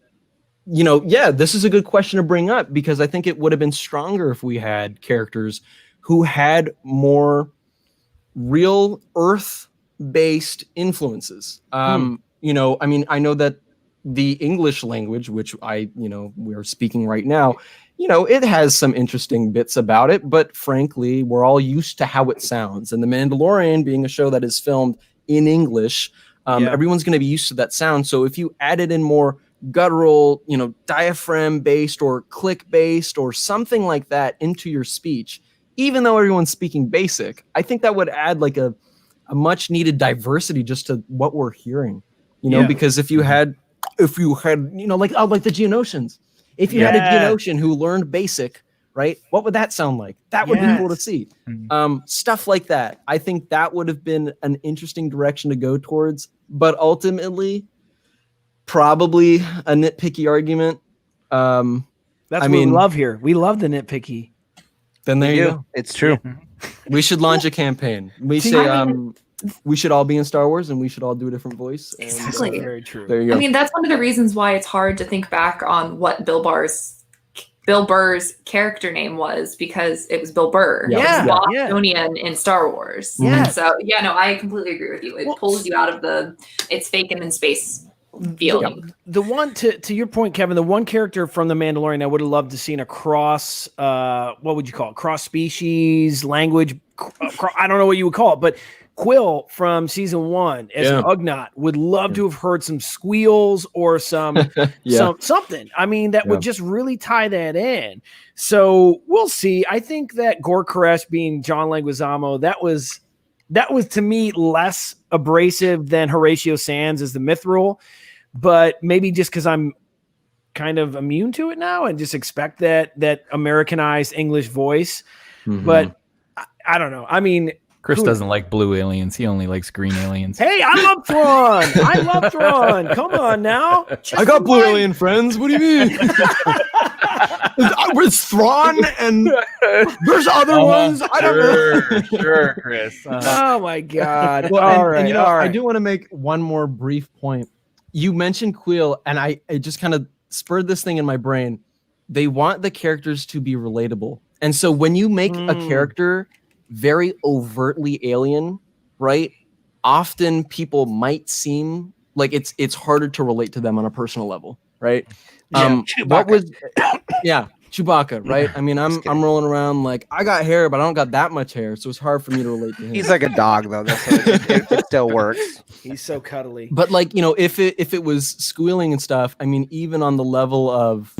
this is a good question to bring up because I think it would have been stronger if we had characters who had more real Earth-based influences. I know that the English language, which we are speaking right now, it has some interesting bits about it, but frankly, we're all used to how it sounds. And The Mandalorian being a show that is filmed in English, everyone's going to be used to that sound. So if you added in more guttural, diaphragm based or click based or something like that into your speech, even though everyone's speaking basic, I think that would add like a much needed diversity just to what we're hearing, because if you had, like the Geonosians, if you had a Geonosian who learned basic, right, what would that sound like? That would be cool to see. Stuff like that. I think that would have been an interesting direction to go towards, but ultimately, probably a nitpicky argument. That's what we love here. We love the nitpicky. Then there you go. It's true. We should launch a campaign. We say we should all be in Star Wars and we should all do a different voice. Exactly. Very true. There you go. I mean, that's one of the reasons why it's hard to think back on what Bill Barr's Bill Burr's character name was because it was Bill Burr. Yeah, It was yeah. Bostonian in Star Wars. Yeah. So yeah, no, I completely agree with you. It pulls you out of the it's fake and in space feeling. The one to your point, Kevin, the one character from The Mandalorian I would have loved to seen across what would you call it? Cross species, language, I don't know what you would call it, but Quill from season 1 as an Ugnaught would love to have heard some squeals or some something. I mean, that would just really tie that in. So we'll see. I think that Gore Koresh being John Leguizamo, that was to me less abrasive than Horatio Sands as the Mithril, but maybe just because I'm kind of immune to it now and just expect that Americanized English voice. But I don't know. I mean, Chris doesn't like blue aliens. He only likes green aliens. Hey, I love Thrawn. I love Thrawn. Come on now. I got blue alien friends. What do you mean? With Thrawn and there's other ones. I don't know. Sure, Chris. Oh my God. Well, all right. I do want to make one more brief point. You mentioned Quill, and it just kind of spurred this thing in my brain. They want the characters to be relatable. And so when you make a character very overtly alien, right? Often people might seem like it's harder to relate to them on a personal level, right? Chewbacca, right? I mean, I'm rolling around like I got hair, but I don't got that much hair, so it's hard for me to relate to him. He's like a dog, though. That's it still works. He's so cuddly. But like, if it was squealing and stuff, I mean, even on the level of,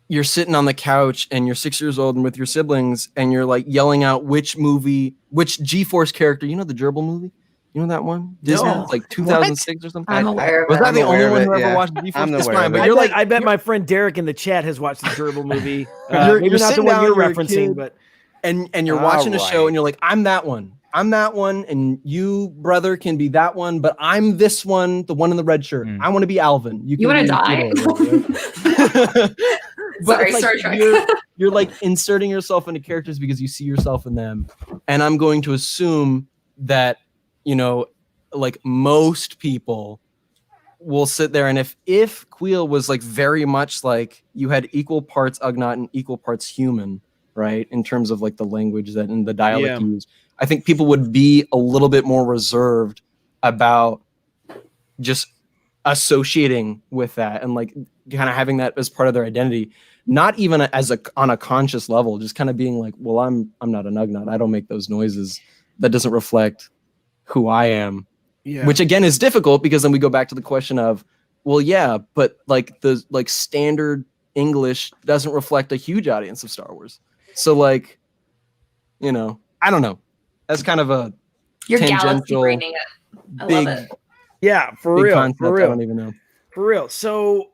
you're sitting on the couch and you're 6 years old and with your siblings and you're like yelling out which G-Force character, the gerbil movie? You know that one? Disney, like 2006 or something. I'm aware of Was it. that the only one who yeah. ever watched G-Force? I'm That's aware fine, of but it. you're like, I bet my friend Derek in the chat has watched the gerbil movie. You're Maybe not the sitting one down, you're you're a referencing, kid, but and you're watching a show and you're like, I'm that one, and you, brother, can be that one, but I'm this one, the one in the red shirt. I want to be Alvin. You want to die? But Sorry, it's Star like Trek. you're like inserting yourself into characters because you see yourself in them, and I'm going to assume that like most people will sit there, and if Quill was like very much like you had equal parts Ugnaught and equal parts human, right, in terms of like the language that and the dialect used, I think people would be a little bit more reserved about just associating with that and like kind of having that as part of their identity, not even on a conscious level, just kind of being like, well, I'm not an Ugnaught. I don't make those noises. That doesn't reflect who I am. Yeah. Which again is difficult because then we go back to the question of, well, yeah, but like the standard English doesn't reflect a huge audience of Star Wars. So like, I don't know. That's kind of a You're galaxy tangential, braining it. I love it. Yeah, for big real. concept. For real. I don't even know. For real. So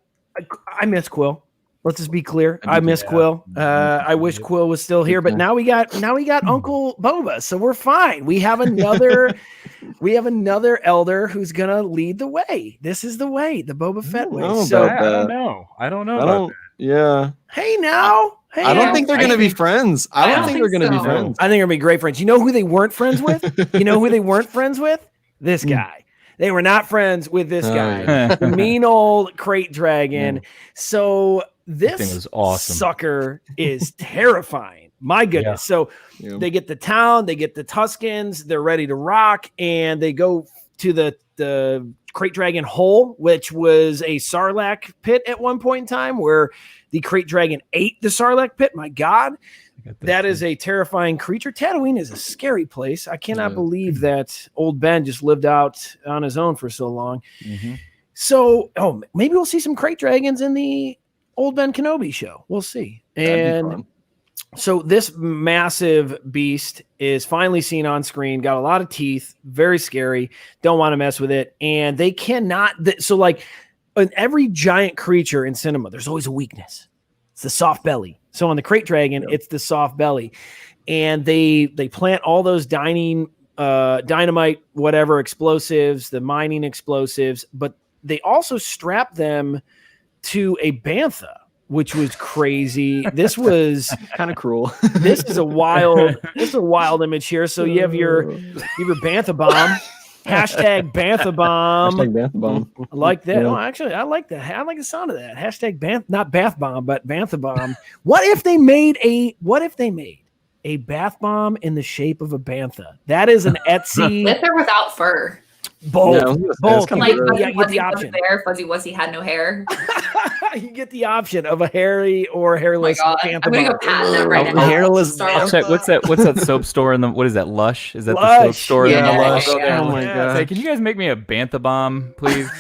I miss Quill. Let's just be clear. I miss Quill. I wish Quill was still here, but now we got Uncle Boba, so we're fine. We have another elder who's gonna lead the way. This is the way, the Boba Fett way. So I don't know. I don't know about that. Yeah. Hey now. Hey, I don't now. think they're gonna be friends. I don't think they're gonna be so. friends. I think they're gonna be great friends. You know who they weren't friends with? This guy. They were not friends with this guy. yeah. The mean old crate dragon. So this thing was awesome. sucker is terrifying. My goodness. Yeah. So they get the town, they get the Tuskens, they're ready to rock, and they go to the crate dragon hole, which was a Sarlacc pit at one point in time where the crate dragon ate the Sarlacc pit. My God. That is a terrifying creature. Tatooine is a scary place. I cannot believe that old Ben just lived out on his own for so long. Mm-hmm. So, maybe we'll see some crate dragons in the old Ben Kenobi show. We'll see. And so this massive beast is finally seen on screen, got a lot of teeth, very scary. Don't want to mess with it. And they cannot. So like in every giant creature in cinema, there's always a weakness. It's the soft belly. So on the crate dragon, it's the soft belly, and they plant all those dynamite, whatever explosives, the mining explosives, but they also strap them to a bantha, which was crazy. This was kind of cruel. This is a wild image here. So you have your bantha bomb, Hashtag Bantha Bomb. Hashtag Bantha Bomb. I like that. Yeah. Oh, actually, I like that. I like the sound of that. Hashtag not Bath Bomb, but Bantha Bomb. What if they made a bath bomb in the shape of a bantha? That is an Etsy. With or without fur? Both. Yeah, Both. Like You Fuzzy get the Wuzzy option. wasn't there. Fuzzy Wuzzy had no hair. You get the option of a hairy or Oh my hairless god! bantha I'm gonna go bomb. patent it right A now. hairless Star I'll Wars. check. What's that soap store in the? What is that? Lush? Is that the soap Lush. store in the Yeah. Lush? Oh my Yeah. Say, can you guys make me a Bantha Bomb, please?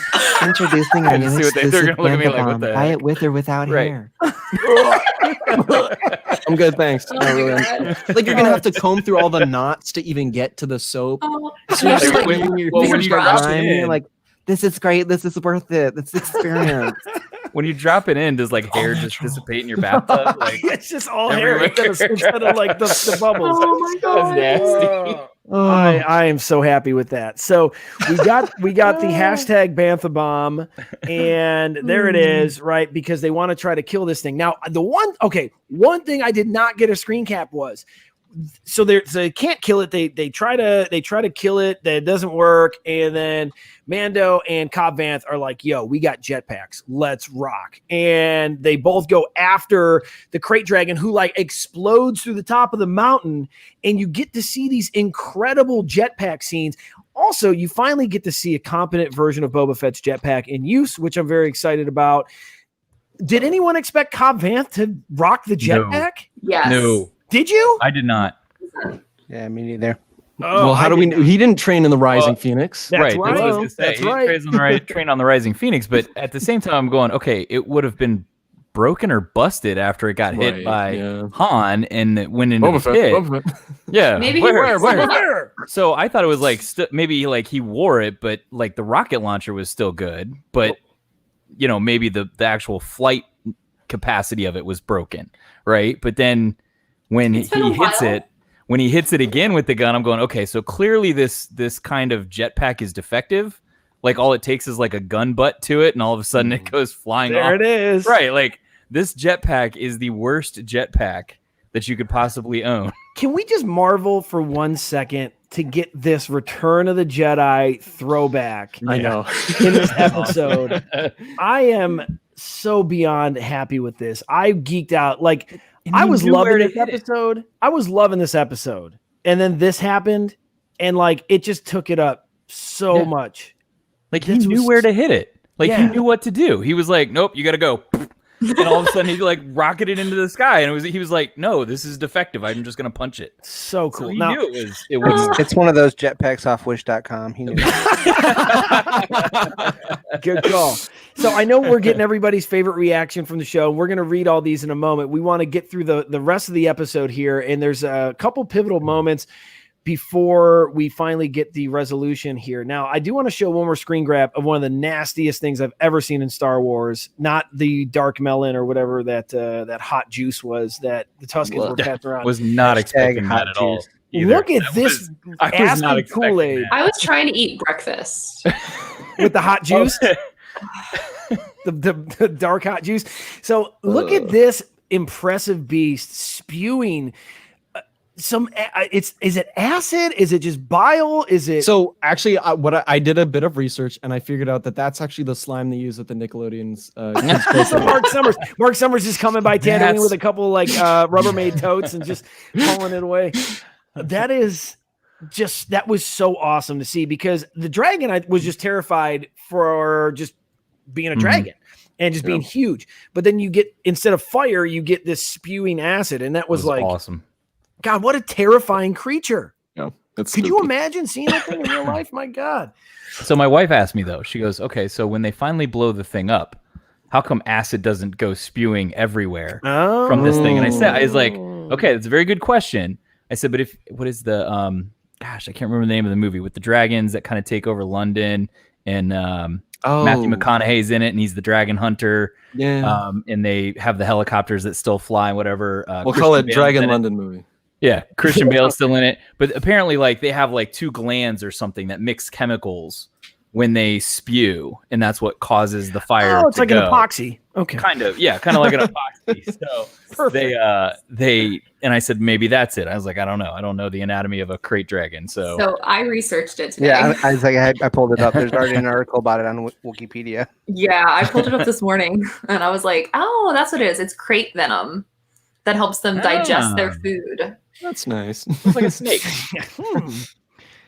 Introducing our I just see what newest they're gonna look at me Bantha like, what Bomb. the Buy heck? it with or without Right. hair. I'm good, thanks. Oh I my really am. god! Like you're gonna have to comb through all the knots to even get to the soap. Oh, So you're just Like, like, when your well, when fingers you go drop dry. it And you're in, like, this is great. This is worth it. It's experience. when you drop it in, does like hair just dissipate in your bathtub? Like It's just all hair everywhere. instead of like the bubbles. oh my god! nasty. I am so happy with that. So we got the hashtag Bantha Bomb, and there it is, right? Because they want to try to kill this thing. Now, one thing I did not get a screen cap was so they can't kill it. They try to kill it. That doesn't work, and then Mando and Cobb Vanth are like, "Yo, we got jetpacks. Let's rock!" And they both go after the crate dragon, who like explodes through the top of the mountain, and you get to see these incredible jetpack scenes. Also, you finally get to see a competent version of Boba Fett's jetpack in use, which I'm very excited about. Did anyone expect Cobb Vanth to rock the No. jetpack? Yes. No, Did you? I did not. Yeah, me neither. Well, how do we know? He didn't train in the Rising Phoenix. That's Right, right. that's what I was gonna say. That's He right. trained on the Rising Phoenix, but at the same time, I'm going, okay, it would have been broken or busted after it got hit Right, by yeah. Han and it went into Boba the Fett, pit. Boba Fett. Yeah, Maybe where? So I thought it was like maybe like he wore it, but like the rocket launcher was still good, but you know maybe the actual flight capacity of it was broken, right? But then when It's been a when he hits it again with the gun, I'm going, okay, so clearly this kind of jetpack is defective. Like all it takes is like a gun butt to it, and all of a sudden it goes flying There off. it is. Right, like this jetpack is the worst jetpack that you could possibly own. Can we just marvel for 1 second to get this Return of the Jedi throwback I know. in this episode? I am so beyond happy with this. I geeked out. Like And I he was knew where loving to this hit it. episode. I was loving this episode. And then this happened and like it just took it up so Yeah. much. Like he This knew was- where to hit it. Like he Yeah. knew what to do. He was like, "Nope, you got to go." And all of a sudden he like rocketed into the sky, and he was like, "No, this is defective. I'm just gonna punch it." So So cool. he Now, knew it was. It's one of those jetpacks off wish.com. He knew. good call. So I know we're getting everybody's favorite reaction from the show. We're going to read all these in a moment. We want to get through the rest of the episode here, and there's a couple pivotal moments before we finally get the resolution here. Now, I do want to show one more screen grab of one of the nastiest things I've ever seen in Star Wars. Not the dark melon or whatever that hot juice was that the Tuskens were passing around. Was not expecting hot that at all. juice. either. Look at That this I was not acid expecting Kool-Aid that. I was trying to eat breakfast. with the hot juice. the dark hot juice. So look at this impressive beast spewing is it acid? Is it just bile? Is it So actually, I did a bit of research and I figured out that that's actually the slime they use at the Nickelodeon's. Kids Play Mark Summers? Mark Summers is coming by Tatooine That's- with a couple like Rubbermaid totes and just pulling it away. That was so awesome to see because the dragon I was just terrified for just being a dragon and just being huge. But then you get instead of fire, you get this spewing acid, and that was like awesome. God, what a terrifying creature. That's Could you spooky. imagine seeing that thing in real life? My God. So my wife asked me though. She goes, "Okay, so when they finally blow the thing up, how come acid doesn't go spewing everywhere from this thing?" And I was like, "Okay, that's a very good question." I said, "But what is the gosh, I can't remember the name of the movie with the dragons that kind of take over London and Matthew McConaughey's in it and he's the dragon hunter. Yeah. And they have the helicopters that still fly and whatever. We'll call it Christian Bale's Dragon in it. London movie. Yeah, Christian Bale's still in it, but apparently, like they have like two glands or something that mix chemicals when they spew, and that's what causes the fire. Oh, it's to like go. an epoxy. Okay. Kind of like an epoxy. So Perfect. they and I said maybe that's it. I was like, I don't know. I don't know the anatomy of a crate dragon. So I researched it today. Yeah, I was like, I pulled it up. There's already an article about it on Wikipedia. Yeah, I pulled it up this morning and I was like, oh, that's what it is. It's crate venom that helps them digest their food. That's nice. it's like a snake.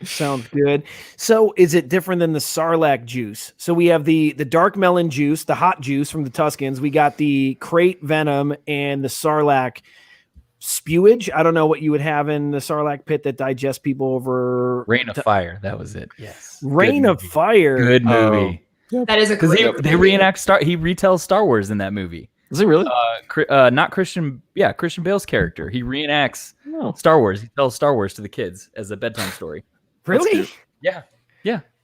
Sounds good. So is it different than the Sarlacc juice? So we have the dark melon juice, the hot juice from the Tuscans. We got the crate venom and the Sarlacc spewage. I don't know what you would have in the Sarlacc pit that digests people over. Rain of Fire. That was it. Yes. Rain of Fire. Good movie. That is a Because great they reenact he retells Star Wars in that movie. Is he really? Not Christian. Yeah, Christian Bale's character. He reenacts Star Wars. He tells Star Wars to the kids as a bedtime story. Really? Yeah.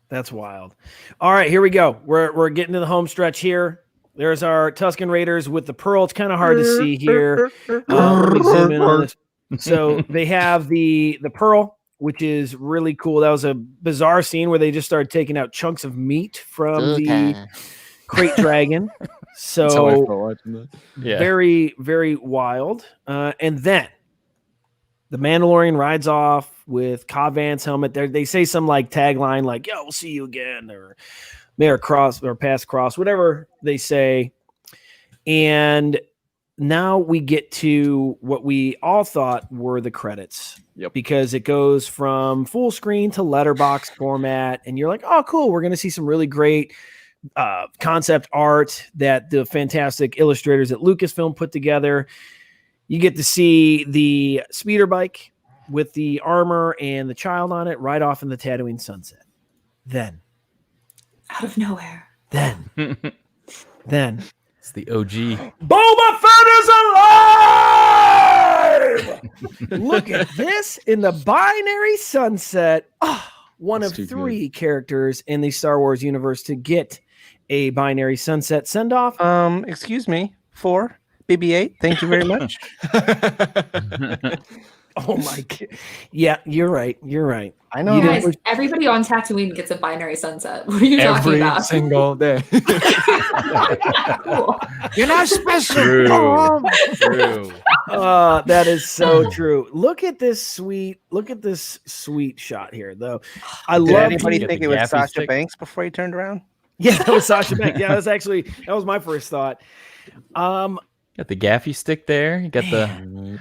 That's wild. All right, here we go. We're getting to the home stretch here. There's our Tuscan Raiders with the pearl. It's kind of hard to see here. Let me zoom in on this. So they have the pearl, which is really cool. That was a bizarre scene where they just started taking out chunks of meat from the crate dragon. So very, very wild. And then the Mandalorian rides off with Cobb Vanth's helmet. They say some like tagline like, yo, we'll see you again, or may our cross or pass cross, whatever they say. And now we get to what we all thought were the credits. Yep. Because it goes from full screen to letterbox format. And you're like, oh, cool. We're going to see some really great concept art that the fantastic illustrators at Lucasfilm put together. You get to see the speeder bike with the armor and the child on it right off in the Tatooine sunset. Then, out of nowhere. Then, it's the OG. Boba Fett is alive! Look at this in the binary sunset. Oh, one of three characters in the Star Wars universe to get a binary sunset send off. Excuse me, 4. BB-8, thank you very much. Oh my god! Yeah, you're right. I know. Guys, everybody on Tatooine gets a binary sunset. What are you talking about? Every single day. Cool. You're not special. True. That is so true. Look at this sweet shot here, though. Did love. anybody think it was gaffy Sasha stick? Banks before he turned around? Yeah, that was Sasha Banks. Yeah, that was my first thought. Got the gaffy stick there. You got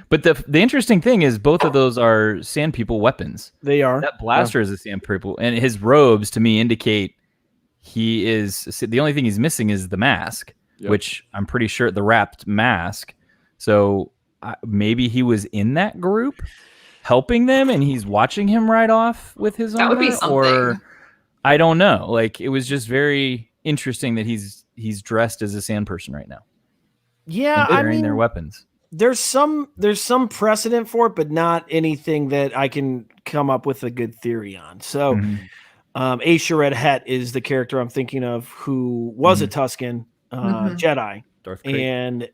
but the interesting thing is both of those are Sand People weapons. They are. That blaster is a Sand People, and his robes to me indicate he is. The only thing he's missing is the mask, which I'm pretty sure the wrapped mask. So maybe he was in that group helping them, and he's watching him ride off with his armor. That would be something. Or I don't know. Like it was just very interesting that he's dressed as a sand person right now. Yeah, carrying their weapons. There's some precedent for it, but not anything that I can come up with a good theory on. So, Ashered Het is the character I'm thinking of, who was a Tuscan Jedi, and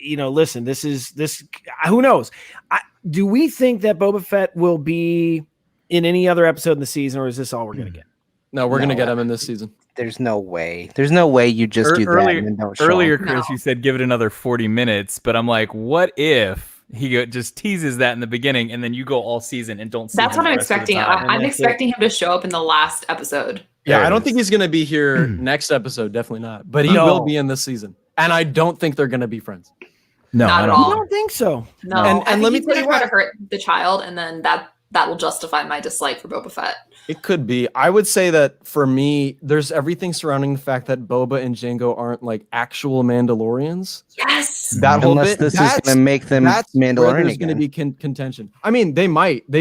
listen, this. Who knows? Do we think that Boba Fett will be in any other episode in the season, or is this all we're gonna get? No, we're gonna get him in this season. There's no way. There's no way you just do that and then don't show earlier, him. Chris, you said give it another 40 minutes, but I'm like, what if he just teases that in the beginning and then you go all season and don't see That's him what I'm the rest of the expecting. time? I'm expecting him to show up in the last episode. Yeah, I don't think he's gonna be here next episode. Definitely not. But he will be in this season, and I don't think they're gonna be friends. No, Not I at don't. all. I don't think so. No, And let me he's going tell to you try to what- hurt the child, and then that will justify my dislike for Boba Fett. It could be. I would say that for me, there's everything surrounding the fact that Boba and Jango aren't like actual Mandalorians. Yes. That whole Unless bit, this is going to make them that's where Mandalorian there's going to again. be contention. I mean, they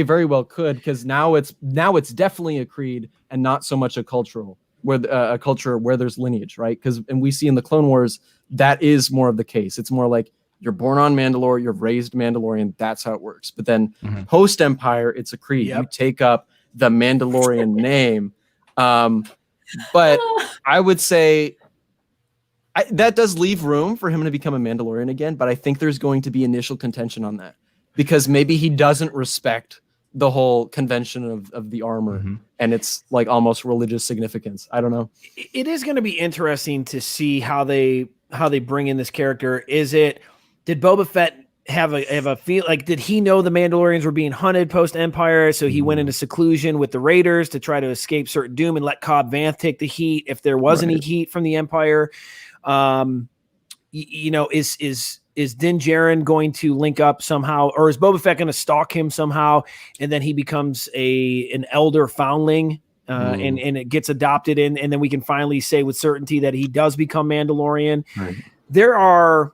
very well could, because now it's definitely a creed and not so much a culture where there's lineage, right? And we see in the Clone Wars that is more of the case. It's more like you're born on Mandalore, you're raised Mandalorian. That's how it works. But then post Empire, it's a creed. Yep. You take up the Mandalorian name. But I would say that does leave room for him to become a Mandalorian again. But I think there's going to be initial contention on that, because maybe he doesn't respect the whole convention of the armor and its like almost religious significance. I don't know. It is going to be interesting to see how they bring in this character. Did Boba Fett have a feel like, did he know the Mandalorians were being hunted post Empire, so he went into seclusion with the Raiders to try to escape certain doom and let Cobb Vanth take the heat if there was any heat from the Empire? Is Din Djarin going to link up somehow, or is Boba Fett going to stalk him somehow, and then he becomes an elder foundling, and it gets adopted in, and then we can finally say with certainty that he does become Mandalorian. Right.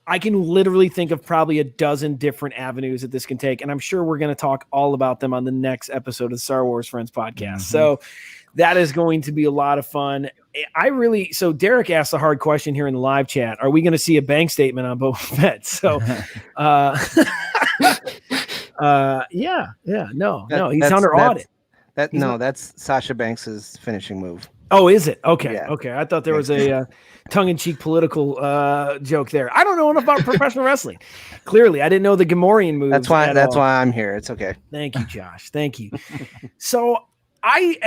I can literally think of probably a dozen different avenues that this can take, and I'm sure we're going to talk all about them on the next episode of the Star Wars Friends podcast. So that is going to be a lot of fun. So Derek asked a hard question here in the live chat. Are we going to see a bank statement on Boba Fett? So, no, he's under audit. That's Sasha Banks's finishing move. Oh, is it? Okay. Yeah. Okay. I thought there was a tongue-in-cheek political joke there. I don't know enough about professional wrestling. Clearly, I didn't know the Gamorrean moves. That's why I'm here. It's okay. Thank you, Josh. Thank you. So I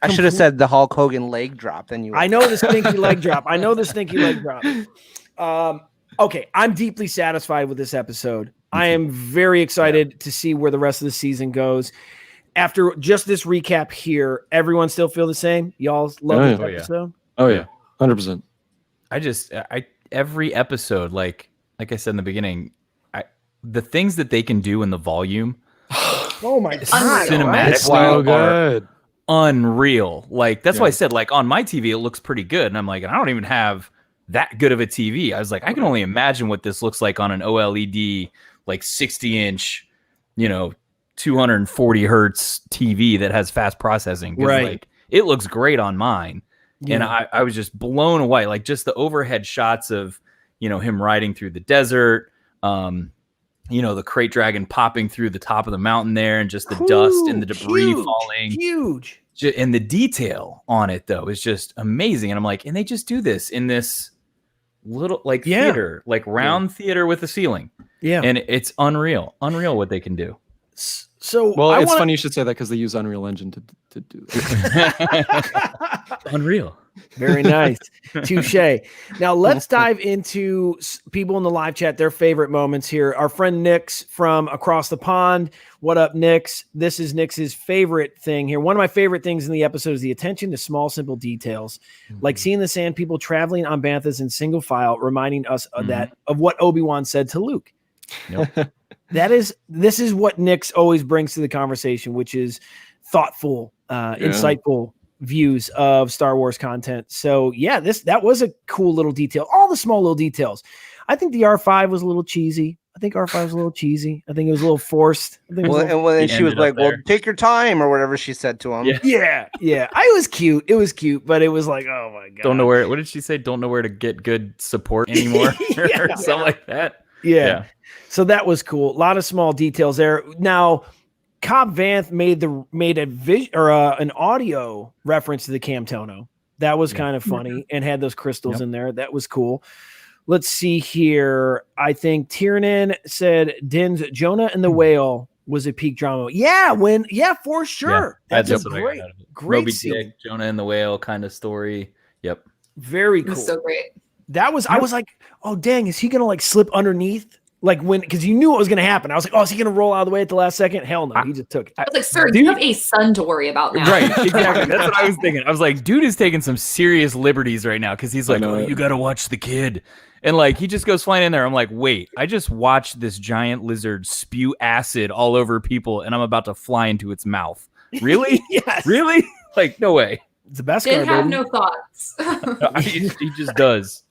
should have said the Hulk Hogan leg drop. Then I know the stinky leg drop. Okay, I'm deeply satisfied with this episode. I am very excited to see where the rest of the season goes. After just this recap here, everyone still feel the same? Y'all love this episode? Oh yeah, 100%. Every episode, like I said in the beginning, the things that they can do in the volume. Oh my god, cinematic, so good, unreal. Like that's why I said, like on my TV, it looks pretty good, and I'm like, I don't even have that good of a TV. I was like, I can only imagine what this looks like on an OLED, like 60-inch, 240 hertz TV that has fast processing. Right. Like, it looks great on mine. Yeah. And I was just blown away. Like just the overhead shots of, him riding through the desert, the crate dragon popping through the top of the mountain there, and just the dust and the debris falling. Huge. And the detail on it though is just amazing. And I'm like, and they just do this in this little theater, like round theater with a ceiling. Yeah. And it's unreal what they can do. So it's funny you should say that because they use Unreal Engine to do that. Unreal. Very nice. Touche. Now let's dive into people in the live chat, their favorite moments here. Our friend Nix from across the pond. What up, Nix? This is Nix's favorite thing here. One of my favorite things in the episode is the attention to small, simple details, like seeing the Sand People traveling on Banthas in single file, reminding us of what Obi-Wan said to Luke. Yep. This is what Nix always brings to the conversation, which is thoughtful, insightful views of Star Wars content. So that was a cool little detail. All the small little details. I think the R5 was a little cheesy. I think it was a little forced. And she was like, "Well, take your time," or whatever she said to him. Yeah. It was cute, but it was like, oh my god. Don't know where. What did she say? Don't know where to get good support anymore, or something like that. Yeah. So that was cool. A lot of small details there. Now, Cobb Vanth made an audio reference to the Camtono. That was kind of funny and had those crystals in there. That was cool. Let's see here. I think Tiernan said Din's Jonah and the Whale was a peak drama. Yeah, for sure. Yeah, that's a great Moby-Dick, Jonah and the Whale kind of story. Yep. Very cool. It was so great. That was, I was like, oh dang, is he gonna slip underneath? Because you knew what was gonna happen. I was like, oh, is he gonna roll out of the way at the last second? Hell no, he just took it. I was like, sir, you have a son to worry about now. Right, exactly. That's what I was thinking. I was like, dude is taking some serious liberties right now because he's like, oh, you gotta watch the kid. And he just goes flying in there. I'm like, wait, I just watched this giant lizard spew acid all over people and I'm about to fly into its mouth. Really? Yes. Really? No way. It's the best. Didn't have no thoughts. He just does.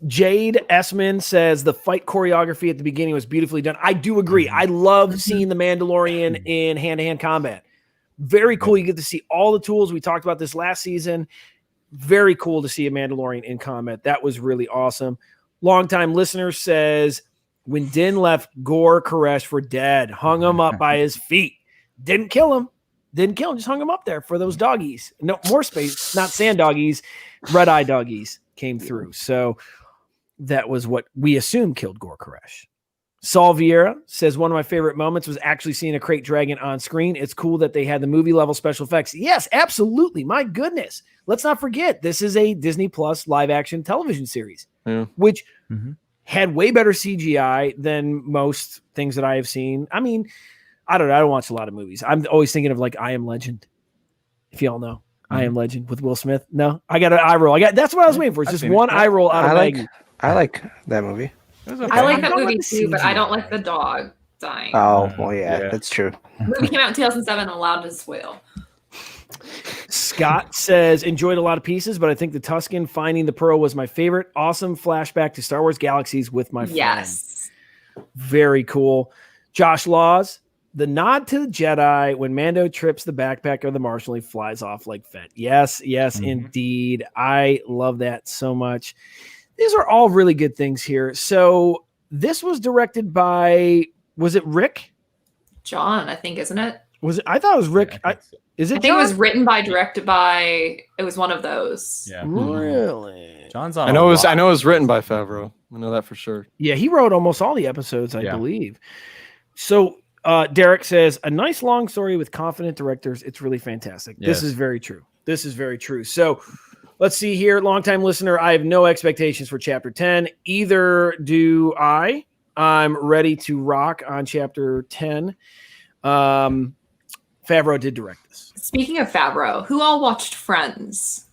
Jade Essman says the fight choreography at the beginning was beautifully done. I do agree. I love seeing the Mandalorian in hand-to-hand combat. Very cool. You get to see all the tools. We talked about this last season. Very cool to see a Mandalorian in combat. That was really awesome. Longtime listener says when Din left Gore Koresh for dead, hung him up by his feet. Didn't kill him. Just hung him up there for those doggies. No more space, not sand doggies, red-eye doggies came through. So that was what we assumed killed Gore Koresh. Saul Vieira says one of my favorite moments was actually seeing a crate dragon on screen. It's cool that they had the movie level special effects. Yes, absolutely. My goodness. Let's not forget, this is a Disney Plus live action television series, which had way better CGI than most things that I have seen. I mean, I don't know. I don't watch a lot of movies. I'm always thinking of like I Am Legend. If y'all know I Am Legend with Will Smith. No, I got an eye roll. That's what I was waiting for. It's just one eye roll out of Maggie. I like that movie. I like that movie too, but I don't like the dog dying. Oh, well, yeah, that's true. The movie came out in 2007. Allowed to spoil. Scott says, enjoyed a lot of pieces, but I think the Tusken finding the pearl was my favorite. Awesome flashback to Star Wars Galaxies with my friend. Yes. Very cool. Josh Laws, the nod to the Jedi when Mando trips the backpack of the Marshal, he flies off like Fett. Yes, indeed. I love that so much. These are all really good things here. So this was directed by, was it Rick? John, I think, isn't it? Was it? I thought it was Rick. Yeah, is it? I think John? it was written by, directed by. It was one of those. Yeah. Really? John's on. I know it was written by Favreau. I know that for sure. Yeah, he wrote almost all the episodes, I believe. So Derek says, a nice long story with confident directors. It's really fantastic. Yes. This is very true. This is very true. So let's see here. Longtime listener, I have no expectations for chapter 10. Either do I. I'm ready to rock on chapter 10. Favreau did direct this. Speaking of Favreau, who all watched Friends?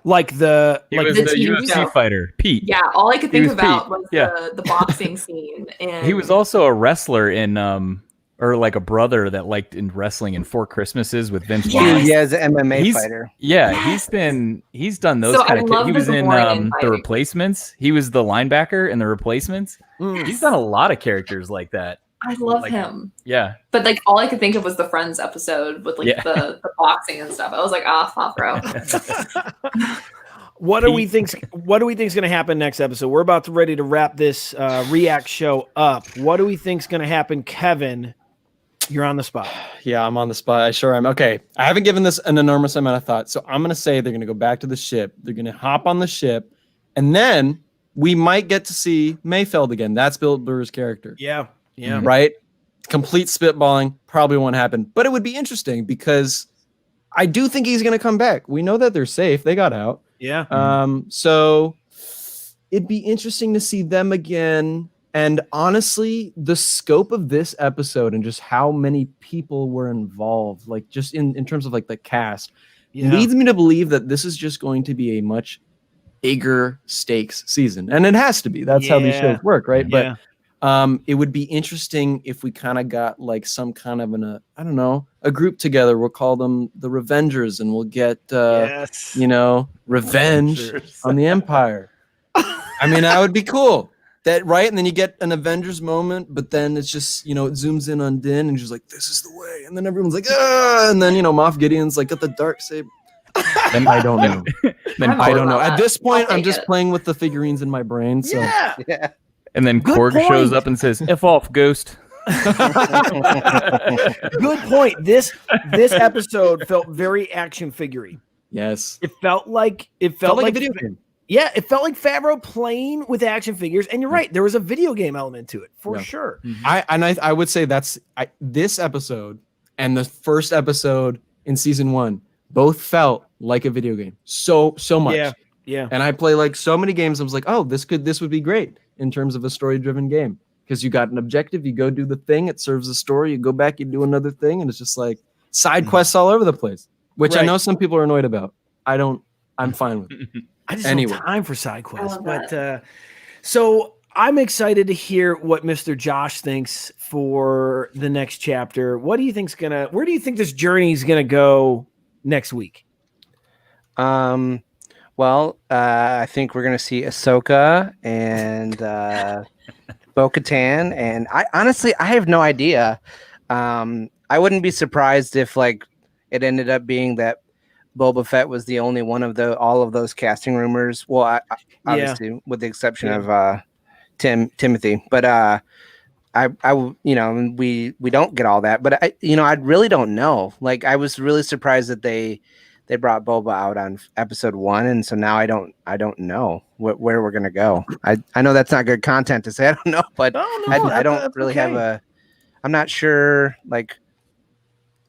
He was the UFC show. fighter, Pete. Yeah, all I could think about Pete. was the boxing scene. And He was also a wrestler in or like a brother that liked in wrestling in Four Christmases with Vince Vaughn. Yeah, as an MMA fighter. Yeah, he's done those So kind I of love He was the in Mandalorian The fighting. Replacements. He was the linebacker in The Replacements. He's done a lot of characters like that. I love him. Yeah. But like all I could think of was the Friends episode with like the boxing and stuff. I was like, Favreau. What do we think's going to happen next episode? We're about to ready to wrap this React show up. What do we think's going to happen, Kevin? You're on the spot. Yeah, I'm on the spot. I sure am. Okay, I haven't given this an enormous amount of thought, so I'm going to say they're going to go back to the ship. They're going to hop on the ship, and then we might get to see Mayfeld again. That's Bill Burr's character. Yeah. Right? Complete spitballing probably won't happen, but it would be interesting because I do think he's going to come back. We know that they're safe. They got out. Yeah. So it'd be interesting to see them again. And honestly, the scope of this episode and just how many people were involved, like just in terms of like the cast, leads me to believe that this is just going to be a much bigger stakes season. And it has to be. That's how these shows work, right? Yeah. But it would be interesting if we kind of got like some kind of a group together. We'll call them the Revengers, and we'll get revenge on the Empire. I mean, that would be cool. That right, and then you get an Avengers moment, but then it's just it zooms in on Din and just like, this is the way, and then everyone's like, ah, and then Moff Gideon's like got the dark saber. Then I don't know. I don't know. At this point, I'm just playing with the figurines in my brain. So Yeah. And then Korg shows up and says, "F off, Ghost." Good point. This episode felt very action figure-y. Yes. It felt like a video game. Yeah, it felt like Favreau playing with action figures, and you're right. There was a video game element to it for sure. I would say this episode and the first episode in season 1 both felt like a video game. So much. Yeah. And I play like so many games. I was like, oh, this would be great in terms of a story-driven game because you got an objective, you go do the thing, it serves a story, you go back, you do another thing, and it's just like side quests all over the place, which I know some people are annoyed about. I'm fine with it. I just don't have time for side quests. But so I'm excited to hear what Mr. Josh thinks for the next chapter. Where do you think this journey is gonna go next week? Well, I think we're gonna see Ahsoka and Bo-Katan, and I have no idea. I wouldn't be surprised if like it ended up being that Boba Fett was the only one of all of those casting rumors. Well, obviously, with the exception of Timothy, but we don't get all that. But I really don't know. Like, I was really surprised that they they brought Boba out on episode 1, and so now I don't know where we're gonna go. I know that's not good content to say. I don't know, but I don't really have I'm not sure. Like,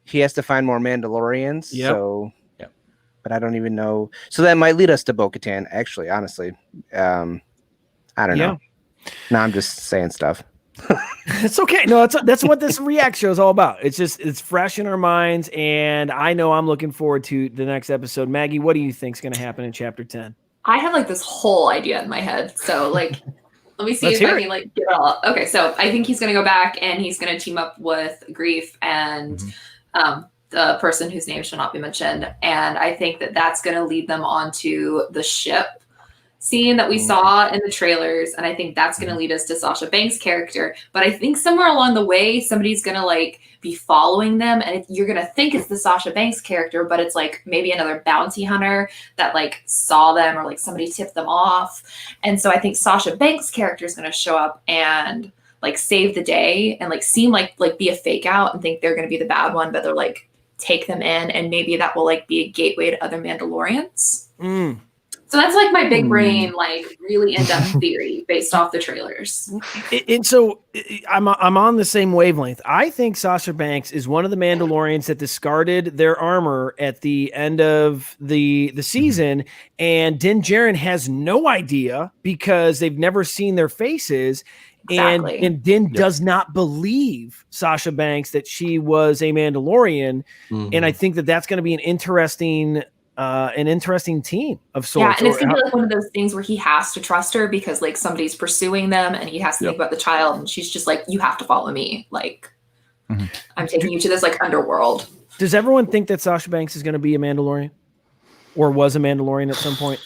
he has to find more Mandalorians. Yep. So, but I don't even know. So that might lead us to Bo-Katan. Actually, honestly, I don't know. Now I'm just saying stuff. It's okay. No, that's what this React show is all about. It's fresh in our minds, and I know I'm looking forward to the next episode. Maggie, what do you think is going to happen in chapter 10? I have like this whole idea in my head. So like, let me see if I can like get it all up. Okay, so I think he's going to go back and he's going to team up with Grief and the person whose name shall not be mentioned. And I think that that's going to lead them onto the ship scene that we saw in the trailers, and I think that's going to lead us to Sasha Banks' character. But I think somewhere along the way, somebody's going to like be following them, and you're going to think it's the Sasha Banks character, but it's like maybe another bounty hunter that like saw them, or like somebody tipped them off. And so I think Sasha Banks' character is going to show up and like save the day, and like seem like be a fake out and think they're going to be the bad one, but they're like take them in, and maybe that will like be a gateway to other Mandalorians. So that's like my big brain, like really in-depth theory based off the trailers. And so I'm on the same wavelength. I think Sasha Banks is one of the Mandalorians that discarded their armor at the end of the season, and Din Djarin has no idea because they've never seen their faces. Exactly. And Din does not believe Sasha Banks that she was a Mandalorian. And I think that that's going to be an interesting team of sorts. Yeah, and it's gonna be like one of those things where he has to trust her because like somebody's pursuing them, and he has to think about the child, and she's just like, you have to follow me. Like, I'm taking you to this like underworld. Does everyone think that Sasha Banks is going to be a Mandalorian, or was a Mandalorian at some point?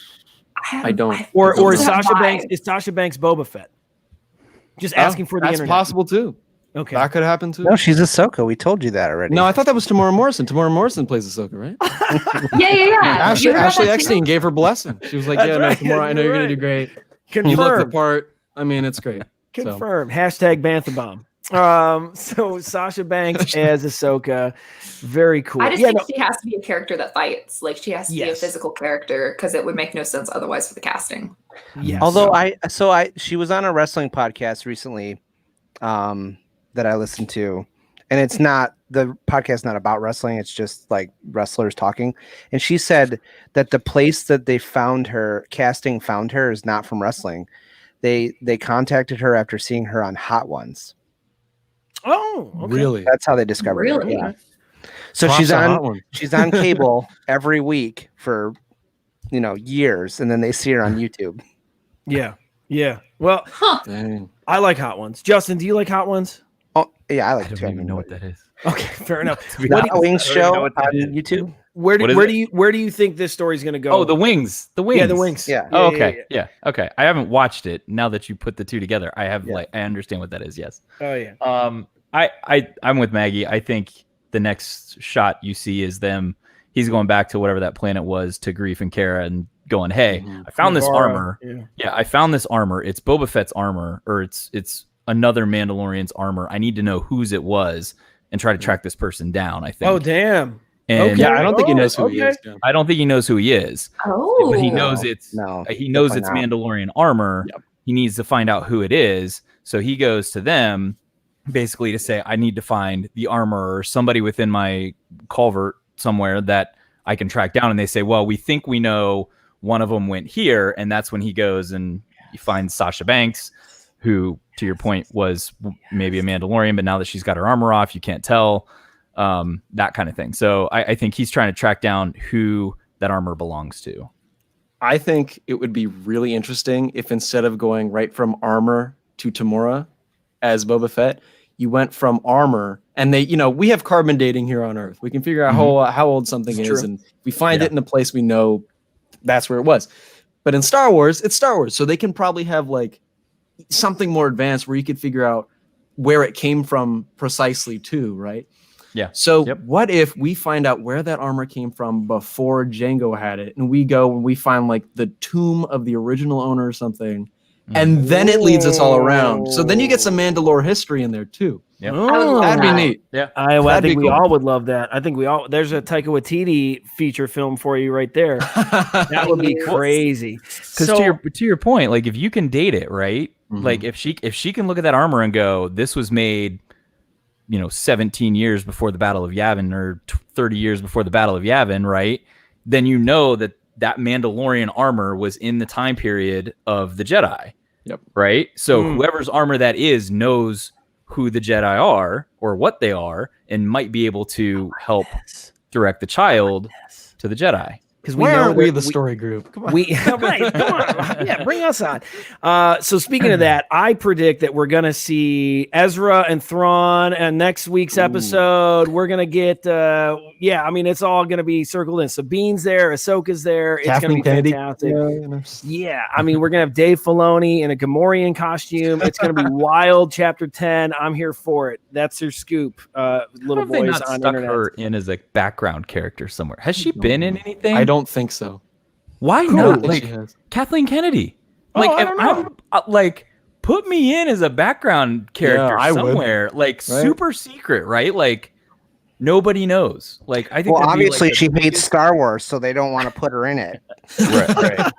I don't. Or is Sasha Banks Boba Fett? Just asking for the internet. That's possible too. Okay, that could happen too. No, she's Ahsoka. We told you that already. No, I thought that was Tamora Morrison. Tamora Morrison plays Ahsoka, right? Yeah. Ashley Eckstein gave her blessing. She was like, "Yeah, no, Tamora, I know you're gonna do great. You look the part. I mean, it's great." Confirmed. Hashtag Bantha Bomb. So Sasha Banks as Ahsoka, very cool. I just think she has to be a character that fights. Like she has to be a physical character because it would make no sense otherwise for the casting. Yes. Although she was on a wrestling podcast recently, that I listened to, and it's not, the podcast not about wrestling, it's just like wrestlers talking, and she said that the place that they found her, casting found her, is not from wrestling. They contacted her after seeing her on Hot Ones. Oh, okay. Really? That's how they discovered her. Yeah. So Props she's on cable every week for years, and then they see her on YouTube. Yeah. Well, I like Hot Ones. Justin, do you like Hot Ones? Oh yeah, I like. I don't even know what that is. Okay, fair enough. The Wings show on YouTube. Where do you think this story's going to go? Oh, the Wings. Yeah, the Wings. Yeah. Oh, okay. Yeah. Okay. I haven't watched it. Now that you put the two together, I have I understand what that is. Yes. Oh yeah. I'm with Maggie. I think the next shot you see is them. He's going back to whatever that planet was, to Grief and Kara, and going, "Hey, I found this armor. Yeah, I found this armor. It's Boba Fett's armor, or it's another Mandalorian's armor. I need to know whose it was and try to track this person down." I think. Oh damn. And I don't think he knows who he is. Yeah. I don't think he knows who he is. Oh, but he knows it's Mandalorian armor. Yep. He needs to find out who it is. So he goes to them basically to say, "I need to find the armor or somebody within my culvert somewhere that I can track down." And they say, "Well, we think we know one of them went here." And that's when he goes and he finds Sasha Banks, who, to your point, was maybe a Mandalorian, but now that she's got her armor off, you can't tell, that kind of thing. So I think he's trying to track down who that armor belongs to. I think it would be really interesting if instead of going right from armor to Tamora as Boba Fett, you went from armor, and we have carbon dating here on Earth. We can figure out how old something is, and we find it in a place we know that's where it was. But in Star Wars, it's Star Wars, so they can probably have like something more advanced where you could figure out where it came from precisely too, right? Yeah. So what if we find out where that armor came from before Jango had it, and we go and we find like the tomb of the original owner or something, and then it leads us all around. So then you get some Mandalore history in there too. Yep. I would love That'd be that. neat. Yeah. I That'd think be we cool. all would love that. I think we all. There's a Taika Waititi feature film for you right there. That would be crazy. Because to your point, like if you can date it, right? Like if she can look at that armor and go, this was made, 17 years before the Battle of Yavin or 30 years before the Battle of Yavin, right? Then you know that Mandalorian armor was in the time period of the Jedi. Yep. Right? So whoever's armor that is knows who the Jedi are or what they are and might be able to help direct the child to the Jedi. Because Where know are we that the story group? Come on. Right, come on. Yeah, bring us on. So speaking of that, I predict that we're going to see Ezra and Thrawn and next week's episode. We're going to get, it's all going to be circled in. Sabine's there. Ahsoka's there. It's going to be Kennedy. fantastic. Yeah, we're going to have Dave Filoni in a Gamorrean costume. It's going to be wild. Chapter 10. I'm here for it. That's your scoop, little They boys not on stuck internet. her in as a background character somewhere. Has she been in anything? I don't think so. Why I not? think Like she has. Kathleen Kennedy. Oh, Like I if don't know. I'm like put me in as a background character I would. somewhere, like super secret, right? Like nobody knows. Like I think Well, that'd be, obviously like, she hates Star Wars, so they don't want to put her in it. right.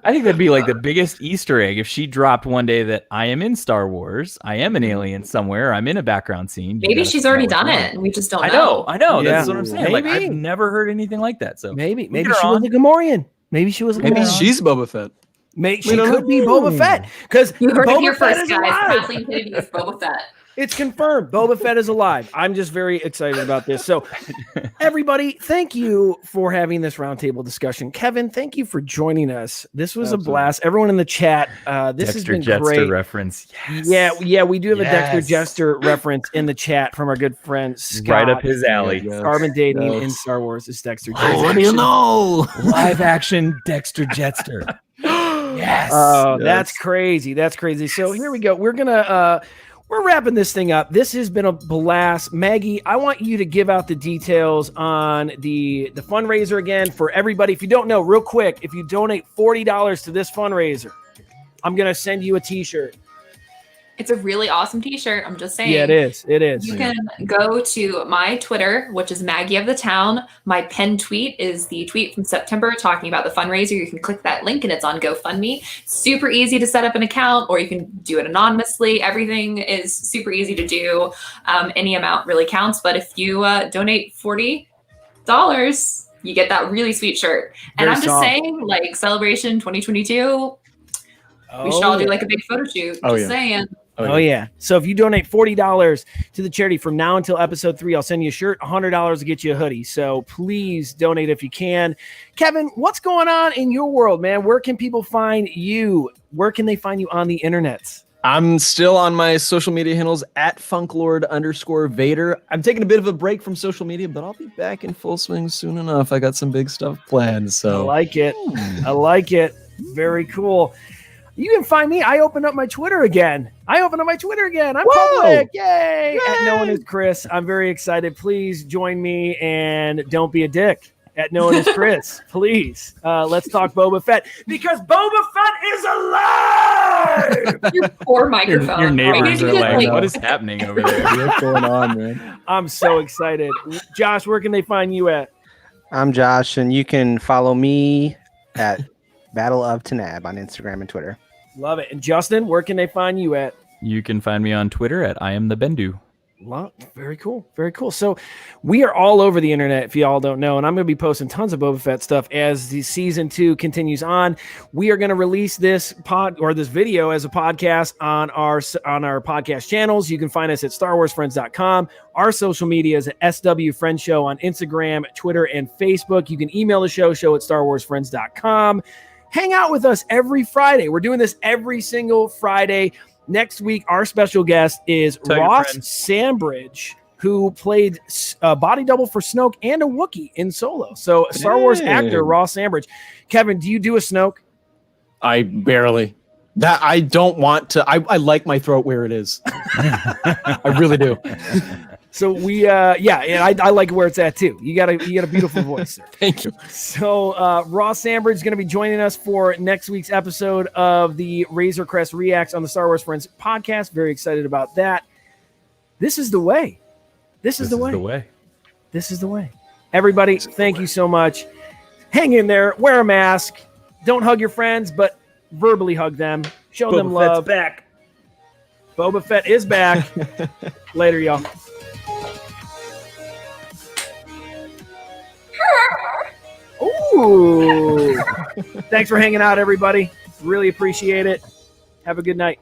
I think that'd be like the biggest Easter egg if she dropped one day that I am in Star Wars, I am an alien somewhere, I'm in a background scene. You Maybe gotta she's figure out already what's done going it, on. and we just don't I know. know. Yeah. That's what I'm saying. Like Maybe. I've never heard anything like that. So Maybe Get she her was on. a Gamorrean. Maybe she was a Maybe Gamorrean. she's Boba Fett. She could be Boba Fett because You heard it Boba here Fett first, is guys. alive. Kathleen Kennedy is Boba Fett. It's confirmed. Boba Fett is alive. I'm just very excited about this. So, everybody, thank you for having this roundtable discussion. Kevin, thank you for joining us. This was a blast. Everyone in the chat, this has Dexter been Jetster great. reference. Yes. Yeah, we do have a Dexter Yes. Jester reference in the chat from our good friend Scott. Right up his alley. Carbon dating Yes. in Star Wars is Dexter Jester. Oh, what do you know? Live action Dexter Jetster. Yes. Oh, Yes. that's crazy. That's crazy. So here we go. We're wrapping this thing up. This has been a blast. Maggie, I want you to give out the details on the fundraiser again for everybody. If you don't know, real quick, if you donate $40 to this fundraiser, I'm going to send you a t-shirt. It's a really awesome t-shirt. I'm just saying. Yeah, it is. It is. You can go to my Twitter, which is Maggie of the Town. My pinned tweet is the tweet from September talking about the fundraiser. You can click that link and it's on GoFundMe. Super easy to set up an account, or you can do it anonymously. Everything is super easy to do. Any amount really counts. But if you donate $40, you get that really sweet shirt. And Very I'm just soft. saying, like, Celebration 2022, we should all do like a big photo shoot. Oh, Just yeah. saying. Oh yeah. So if you donate $40 to the charity from now until episode 3, I'll send you a shirt. $100 to get you a hoodie. So please donate if you can. Kevin, what's going on in your world, man? Where can people find you? Where can they find you on the internet? I'm still on my social media handles at funklord_Vader. I'm taking a bit of a break from social media, but I'll be back in full swing soon enough. I got some big stuff planned. I So like it. I like it. Very cool. You can find me. I opened up my Twitter again. I'm Whoa! public. Yay! At No One Is Chris. I'm very excited. Please join me and don't be a dick. At No One Is Chris. Please. Let's talk Boba Fett because Boba Fett is alive. Your poor microphone. Your neighbors Maybe are just, like, what is happening over there? what's going on, man? I'm so excited. Josh, where can they find you at? I'm Josh, and you can follow me at Battle of Tanab on Instagram and Twitter. Love it. And Justin, where can they find you at? You can find me on Twitter at I am the Bendu. Very cool. Very cool. So we are all over the internet, if y'all don't know, and I'm going to be posting tons of Boba Fett stuff as the season 2 continues on. We are going to release this video as a podcast on our podcast channels. You can find us at StarWarsFriends.com. Our social media is at SW Friends Show on Instagram, Twitter, and Facebook. You can email the show at StarWarsFriends.com. Hang out with us every Friday. We're doing this every single Friday. Next week, our special guest is Tell your Ross friends. Sandbridge, who played body double for Snoke and a Wookiee in Solo. So Star Wars actor Ross Sandbridge. Kevin, do you do a Snoke? I barely. That I don't want to. I like my throat where it is. I really do. So we, and I like where it's at too. You got a beautiful voice, sir. Thank you. So Ross Sandbridge is going to be joining us for next week's episode of the Razor Crest Reacts on the Star Wars Friends podcast. Very excited about that. this is the way. This is the way. This is the way. Everybody, thank you so much. Hang in there. Wear a mask. Don't hug your friends, but verbally hug them. Show them love. back. Boba Fett is back. Later, y'all. Ooh. Thanks for hanging out, everybody. Really appreciate it. Have a good night.